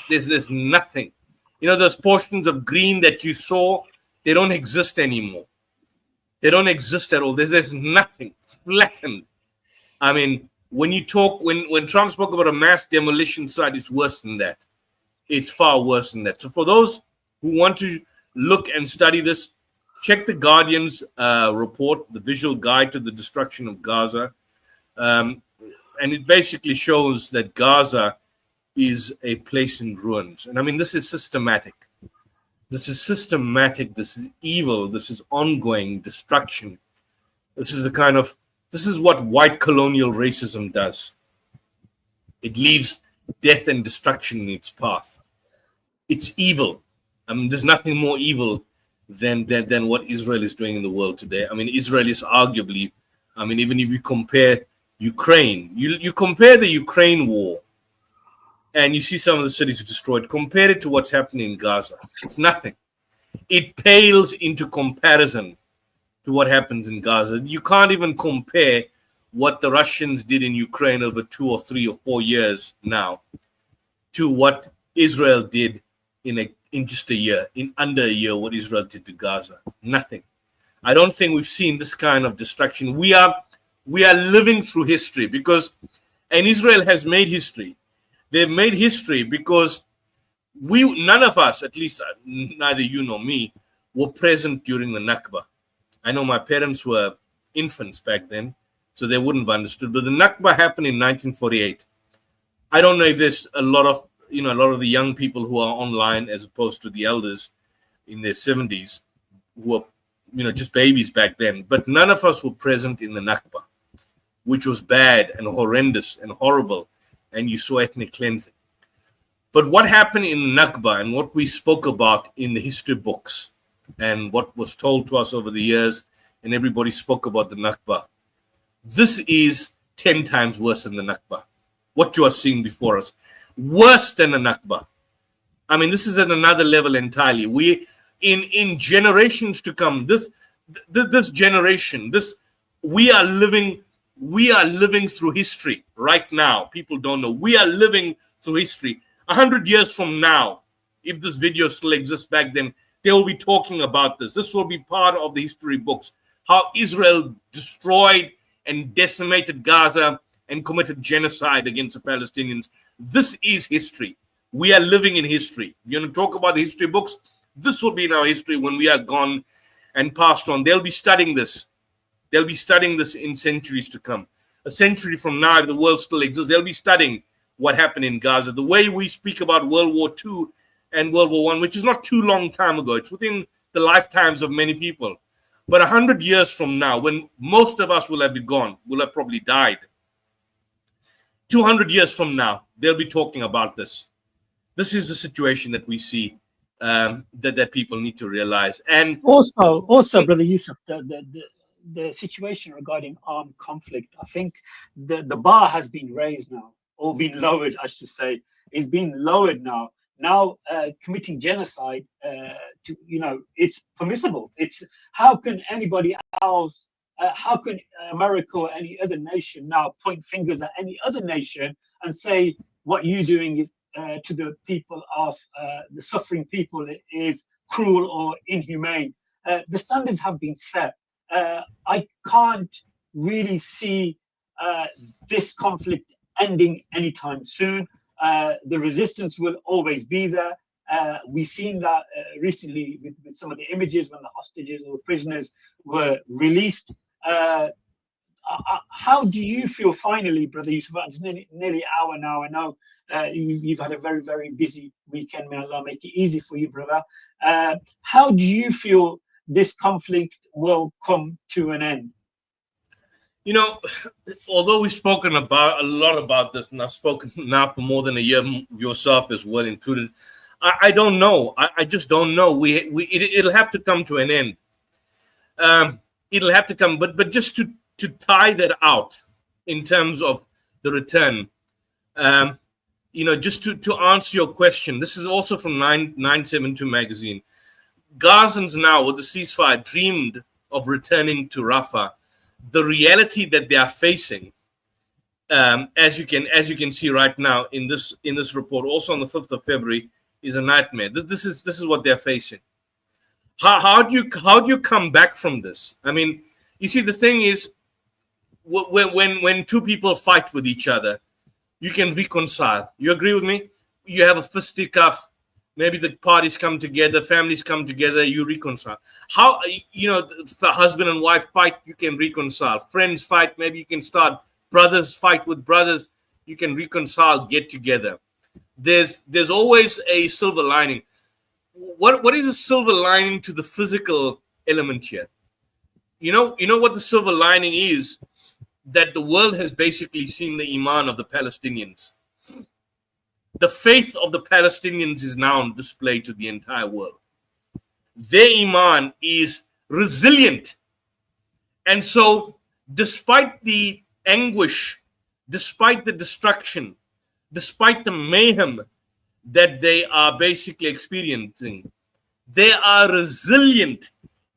nothing. Those portions of green that you saw, they don't exist anymore. They don't exist at all. There's nothing. Flattened. I mean, when Trump spoke about a mass demolition site, it's worse than that. It's far worse than that. So for those who want to look and study this, check the Guardian's report, the visual guide to the destruction of Gaza. And it basically shows that Gaza is a place in ruins. And I mean, this is systematic. This is systematic. This is evil. This is ongoing destruction. This is what white colonial racism does. It leaves death and destruction in its path. It's evil. I mean, there's nothing more evil than what Israel is doing in the world today. I mean, Israel is arguably, even if you compare Ukraine, you compare the Ukraine war, and you see some of the cities destroyed. Compare it to what's happening in Gaza. It's nothing. It pales into comparison to what happens in Gaza. You can't even compare what the Russians did in Ukraine over 2 or 3 or 4 years now to what Israel did in just a year, in under a year, what Israel did to Gaza. Nothing. I don't think we've seen this kind of destruction. We are living through history and Israel has made history. They've made history because none of us, at least neither you nor me, were present during the Nakba. I know my parents were infants back then, so they wouldn't have understood. But the Nakba happened in 1948. I don't know if there's a lot of the young people who are online as opposed to the elders in their 70s who were, just babies back then. But none of us were present in the Nakba, which was bad and horrendous and horrible. And you saw ethnic cleansing. But what happened in Nakba and what we spoke about in the history books and what was told to us over the years, and everybody spoke about the Nakba, this is 10 times worse than the Nakba. What you are seeing before us, worse than the Nakba. I mean, this is at another level entirely. We, in generations to come, this generation, we are living through history right now. People don't know. We are living through history. 100 years from now, if this video still exists back then, they will be talking about this. This will be part of the history books. How Israel destroyed and decimated Gaza and committed genocide against the Palestinians. This is history. We are living in history. You're going to talk about the history books. This will be in our history when we are gone and passed on. They'll be studying this. They'll be studying this in centuries to come. a century from now, if the world still exists, they'll be studying what happened in Gaza. The way we speak about World War II and World War I, which is not too long time ago, it's within the lifetimes of many people. But 100 years from now, when most of us will have been gone, will have probably died, 200 years from now, they'll be talking about this. This is the situation that we see, that people need to realize. And also, Brother Yusuf, the situation regarding armed conflict, I think the bar has been raised now, or been lowered, I should say. It's been lowered now. Now, committing genocide, it's permissible. It's how can anybody else, how can America or any other nation now point fingers at any other nation and say what you're doing is to the people of the suffering people is cruel or inhumane? The standards have been set. I can't really see this conflict ending anytime soon. The resistance will always be there. We've seen that recently with some of the images when the hostages or prisoners were released. How do you feel finally, Brother Yusuf? It's nearly an hour now. I know you've had a very, very busy weekend. May Allah make it easy for you, brother. How do you feel this conflict will come to an end? You know, although we've spoken a lot about this, and I've spoken now for more than a year, yourself as well included, I don't know. I just don't know. It'll have to come to an end. It'll have to come, but just to tie that out in terms of the return, just to answer your question, this is also from 972 magazine. Gazans now, with the ceasefire, dreamed of returning to Rafah. The reality that they are facing, as you can see right now in this report, also on the 5th of February, is a nightmare. This is what they're facing. How do you come back from this? I mean, you see, the thing is, when two people fight with each other, you can reconcile. You agree with me? You have a fisticuff. Maybe the parties come together, families come together, you reconcile. How, if the husband and wife fight, you can reconcile. Friends fight, maybe you can start. Brothers fight with brothers, you can reconcile, get together. There's always a silver lining. What is a silver lining to the physical element here? You know what the silver lining is? That the world has basically seen the iman of the Palestinians. The faith of the Palestinians is now on display to the entire world. Their iman is resilient. And so, despite the anguish, despite the destruction, despite the mayhem that they are basically experiencing, they are resilient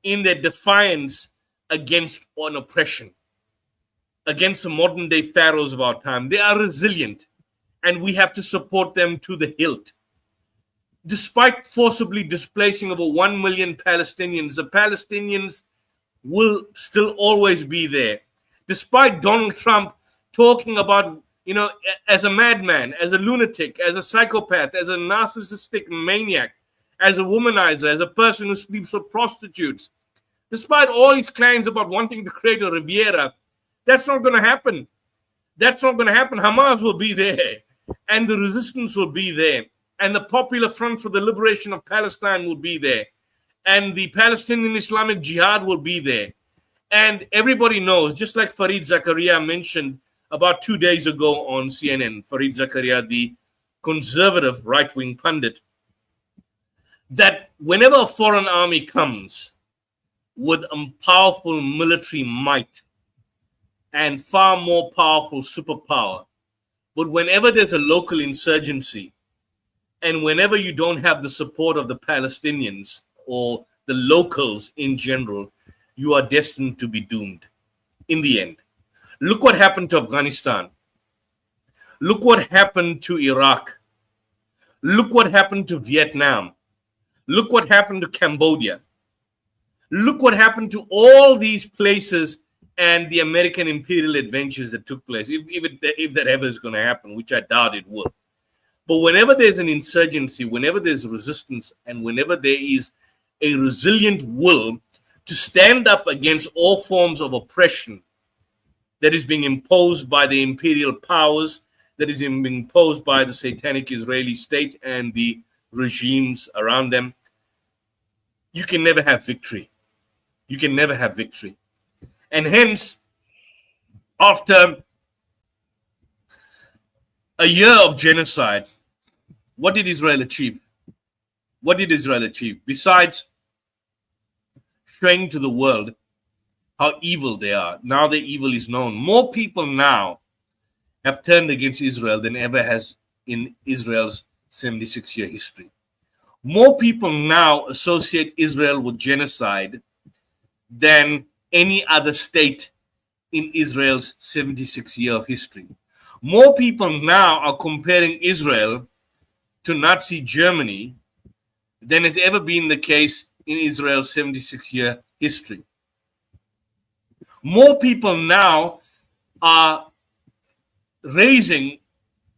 in their defiance against an oppression, against the modern day pharaohs of our time. They are resilient. And we have to support them to the hilt. Despite forcibly displacing over 1 million Palestinians, the Palestinians will still always be there. Despite Donald Trump talking about, as a madman, as a lunatic, as a psychopath, as a narcissistic maniac, as a womanizer, as a person who sleeps with prostitutes, despite all his claims about wanting to create a Riviera, that's not going to happen. That's not going to happen. Hamas will be there. And the resistance will be there. And the Popular Front for the Liberation of Palestine will be there. And the Palestinian Islamic Jihad will be there. And everybody knows, just like Fareed Zakaria mentioned about 2 days ago on CNN, Fareed Zakaria, the conservative right-wing pundit, that whenever a foreign army comes with a powerful military might and far more powerful superpower, but whenever there's a local insurgency, and whenever you don't have the support of the Palestinians or the locals in general, you are destined to be doomed in the end. Look what happened to Afghanistan. Look what happened to Iraq. Look what happened to Vietnam. Look what happened to Cambodia. Look what happened to all these places and the American imperial adventures that took place, if that ever is going to happen, which I doubt it will. But whenever there's an insurgency, whenever there's resistance, and whenever there is a resilient will to stand up against all forms of oppression, that is being imposed by the imperial powers, that is being imposed by the satanic Israeli state and the regimes around them, you can never have victory. You can never have victory. And hence, after a year of genocide, what did Israel achieve? What did Israel achieve? Besides showing to the world how evil they are, now their evil is known. More people now have turned against Israel than ever has in Israel's 76-year history. More people now associate Israel with genocide than any other state in Israel's 76-year of history. More people now are comparing Israel to Nazi Germany than has ever been the case in Israel's 76-year history. More people now are raising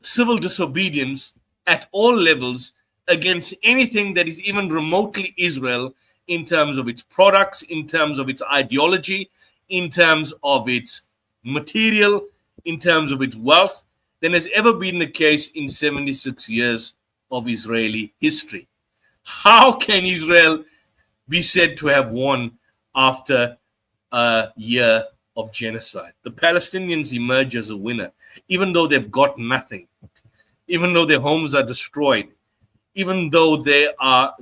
civil disobedience at all levels against anything that is even remotely Israel in terms of its products, in terms of its ideology, in terms of its material, in terms of its wealth, than has ever been the case in 76 years of Israeli history. How can Israel be said to have won after a year of genocide? The Palestinians emerge as a winner, even though they've got nothing, even though their homes are destroyed, even though they are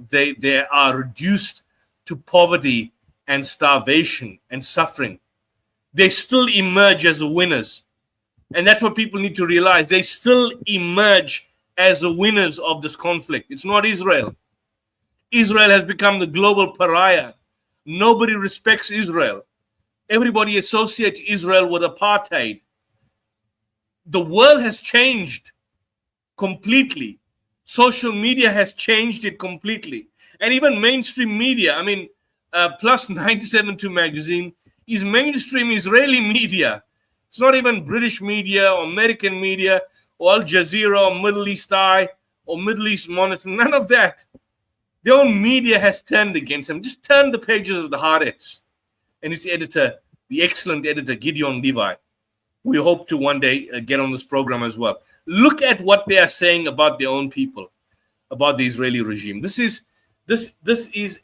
reduced to poverty and starvation and suffering. They still emerge as winners. And that's what people need to realize. They still emerge as the winners of this conflict. It's not Israel. Israel has become the global pariah. Nobody respects Israel. Everybody associates Israel with apartheid. The world has changed completely. Social media has changed it completely. And even mainstream media, Plus 97.2 magazine is mainstream Israeli media. It's not even British media or American media or Al Jazeera or Middle East Eye or Middle East Monitor. None of that. Their own media has turned against them. Just turn the pages of the Haaretz and its editor, the excellent editor Gideon Levi. We hope to one day get on this program as well. Look at what they are saying about their own people, about the Israeli regime. This is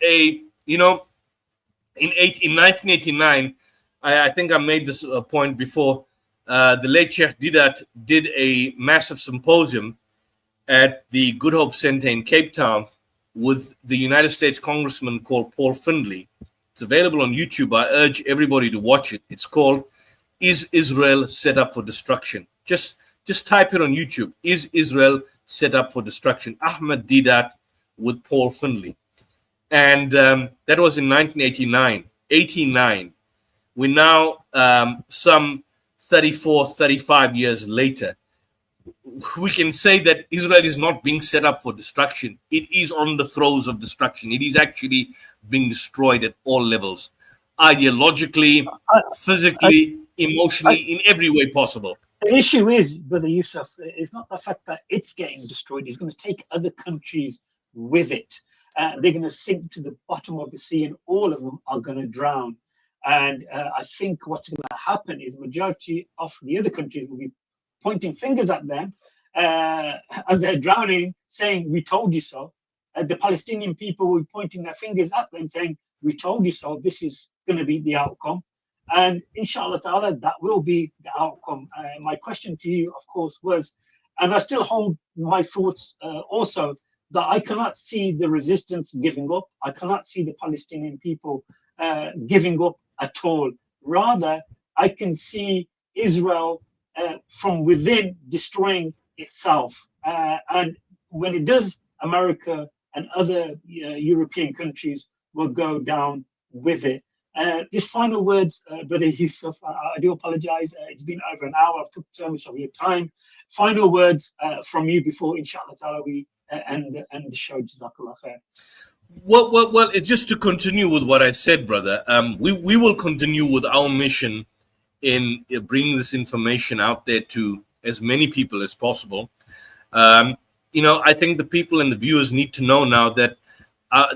a, in 1989, I think I made this point before. The late Sheikh Didat did a massive symposium at the Good Hope Center in Cape Town with the United States Congressman called Paul Findlay. It's available on YouTube. I urge everybody to watch it. It's called "Is Israel Set Up for Destruction?" Just type it on YouTube. Is Israel set up for destruction? Ahmed Didat with Paul Findlay. And that was in 1989. We're now some 35 years later. We can say that Israel is not being set up for destruction. It is on the throes of destruction. It is actually being destroyed at all levels, ideologically, physically, emotionally, in every way possible. The issue is, Brother YUSUF, it's not the fact that it's getting destroyed. It's going to take other countries with it. They're going to sink to the bottom of the sea, and all of them are going to drown. And I think what's going to happen is majority of the other countries will be pointing fingers at them as they're drowning, saying, "We told you so." The Palestinian people will be pointing their fingers at them, saying, "We told you so. This is going to be the outcome." And inshallah ta'ala, that will be the outcome. My question to you, of course, was, and I still hold my thoughts also, that I cannot see the resistance giving up. I cannot see the Palestinian people giving up at all. Rather, I can see Israel from within destroying itself. And when it does, America and other European countries will go down with it. These final words, Brother YUSUF, I do apologize. It's been over an hour. I've took so much of your time. Final words from you before, inshallah ta'ala, we end the show. Jazakallah khair. Well, it's just to continue with what I said, brother. We will continue with our mission in bringing this information out there to as many people as possible. I think the people and the viewers need to know now that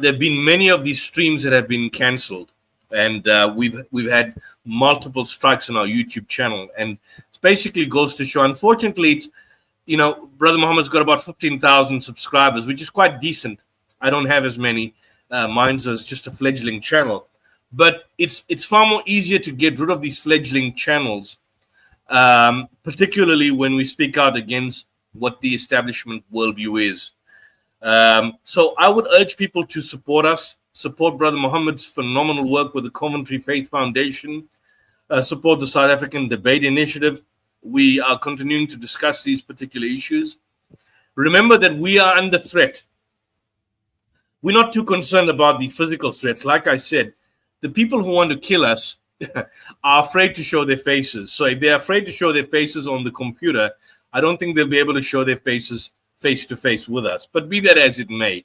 there have been many of these streams that have been cancelled. and we've had multiple strikes on our YouTube channel, and it basically goes to show. Unfortunately, it's Brother Muhammad's got about 15,000 subscribers, which is quite decent. I don't have as many. Mine's is just a fledgling channel, but it's far more easier to get rid of these fledgling channels, particularly when we speak out against what the establishment worldview is. So I would urge people to support us, support Brother Muhammad's phenomenal work with the Coventry Faith Foundation, support the South African Debate Initiative. We are continuing to discuss these particular issues. Remember that we are under threat. We're not too concerned about the physical threats. Like I said, the people who want to kill us are afraid to show their faces. So if they're afraid to show their faces on the computer, I don't think they'll be able to show their faces face to face with us. But be that as it may,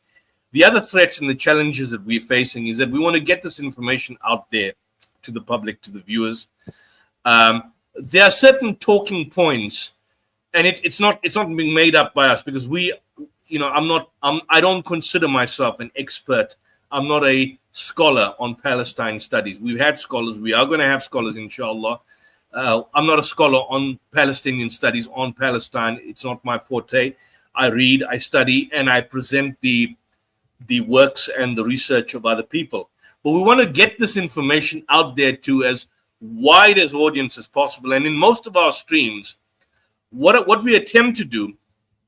the other threats and the challenges that we're facing is that we want to get this information out there to the public, to the viewers. There are certain talking points, and it's not being made up by us, because I don't consider myself an expert. I'm not a scholar on Palestine studies. We've had scholars. We are going to have scholars, inshallah. I'm not a scholar on Palestinian studies, on Palestine. It's not my forte. I read, I study, and I present the works and the research of other people. But we want to get this information out there to as wide as audience as possible. And in most of our streams, what we attempt to do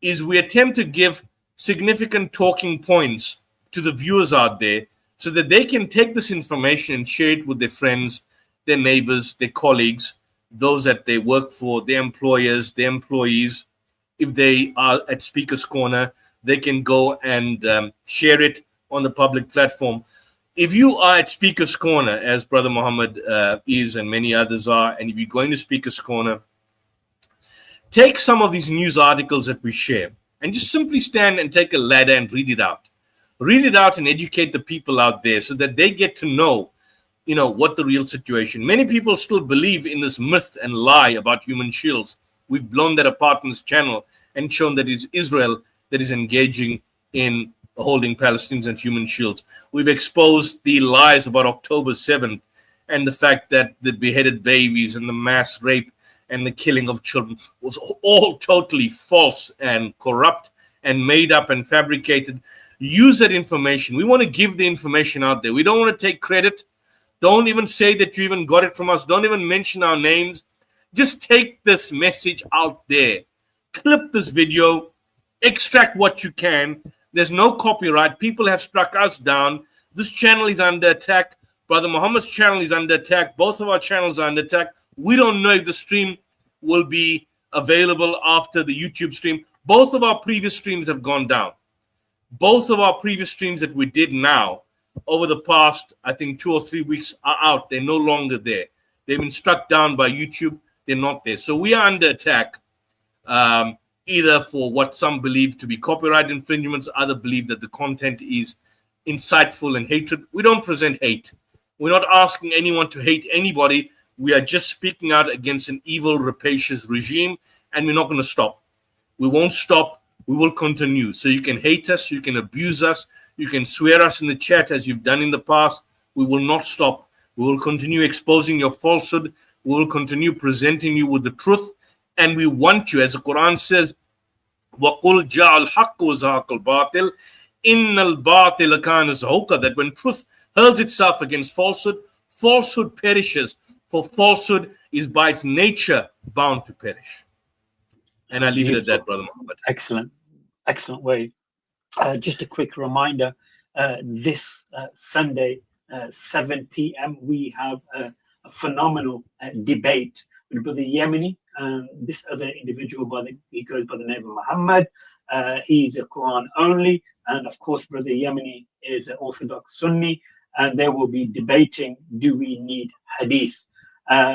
is we attempt to give significant talking points to the viewers out there so that they can take this information and share it with their friends, their neighbors, their colleagues, those that they work for, their employers, their employees. If they are at Speaker's Corner, they can go and share it on the public platform. If you are at Speaker's Corner, as Brother Muhammad is and many others are, and if you're going to Speaker's Corner, take some of these news articles that we share and just simply stand and take a ladder and read it out. Read it out and educate the people out there so that they get to know, what the real situation. Many people still believe in this myth and lie about human shields. We've blown that apart in this channel and shown that it's Israel that is engaging in holding Palestinians and human shields. We've exposed the lies about October 7th and the fact that the beheaded babies and the mass rape and the killing of children was all totally false and corrupt and made up and fabricated. Use that information. We want to give the information out there. We don't want to take credit. Don't even say that you even got it from us. Don't even mention our names. Just take this message out there. Clip this video. Extract what you can. There's no copyright. People have struck us down. This channel is under attack. Brother Muhammad's channel is under attack. Both of our channels are under attack. We don't know if the stream will be available after the YouTube stream. Both of our previous streams have gone down. Both of our previous streams that we did now over the past, I think, 2 or 3 weeks are out. They're no longer there. They've been struck down by YouTube. They're not there. So we are under attack, either for what some believe to be copyright infringements, others believe that the content is insightful and hatred. We don't present hate. We're not asking anyone to hate anybody. We are just speaking out against an evil, rapacious regime, and we're not going to stop. We won't stop. We will continue. So you can hate us, you can abuse us, you can swear us in the chat as you've done in the past. We will not stop. We will continue exposing your falsehood. We will continue presenting you with the truth. And we want you, as the Quran says, وَقُلْ جَعَ الْحَقُّ وَزَهَقَ الْبَاطِلِ إِنَّ الْبَاطِلَ كَانَ زَهُوقًا. That when truth hurls itself against falsehood, falsehood perishes. For falsehood is by its nature bound to perish. And I leave it at that, Brother Muhammad. Excellent way. Just a quick reminder, this Sunday, 7 p.m., we have a phenomenal debate with Brother Yemeni and this other individual, he goes by the name of Muhammad. He's a Quran only. And of course, Brother Yemeni is an Orthodox Sunni. And they will be debating, do we need hadith?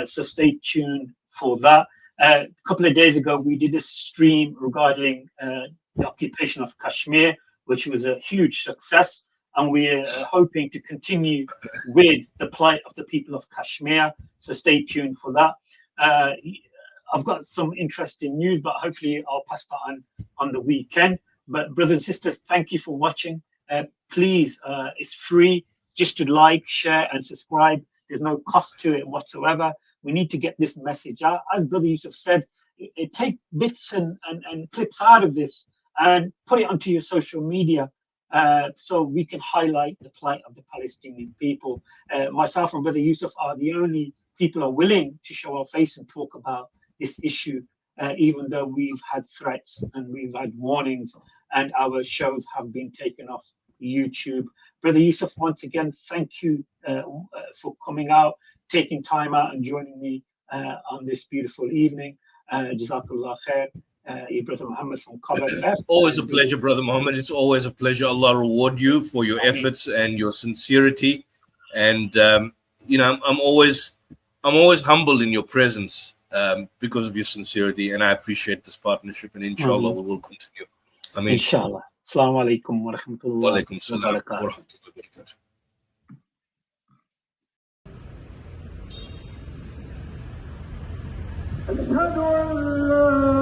So stay tuned for that. A couple of days ago, we did a stream regarding the occupation of Kashmir, which was a huge success. And we're hoping to continue with the plight of the people of Kashmir. So stay tuned for that. I've got some interesting news, but hopefully I'll pass that on the weekend. But brothers and sisters, thank you for watching. Please, it's free just to like, share, and subscribe. There's no cost to it whatsoever. We need to get this message out. As Brother Yusuf said, take bits and clips out of this and put it onto your social media so we can highlight the plight of the Palestinian people. Myself and Brother Yusuf are the only people who are willing to show our face and talk about this issue, even though we've had threats and we've had warnings and our shows have been taken off YouTube. Brother Yusuf, once again, thank you for coming out, taking time out and joining me on this beautiful evening. Jazakallah khair. Your brother Mohammed from Cover F. Always a pleasure, Brother Mohammed. It's always a pleasure. Allah reward you for your efforts and your sincerity. And you know, I'm always humbled in your presence because of your sincerity, and I appreciate this partnership. And inshallah, we will continue. I mean, inshallah. Assalamu alaikum wa rahmatullahi wa alaikum salam wa barakatuh. rahmatullahi wa barakatuh.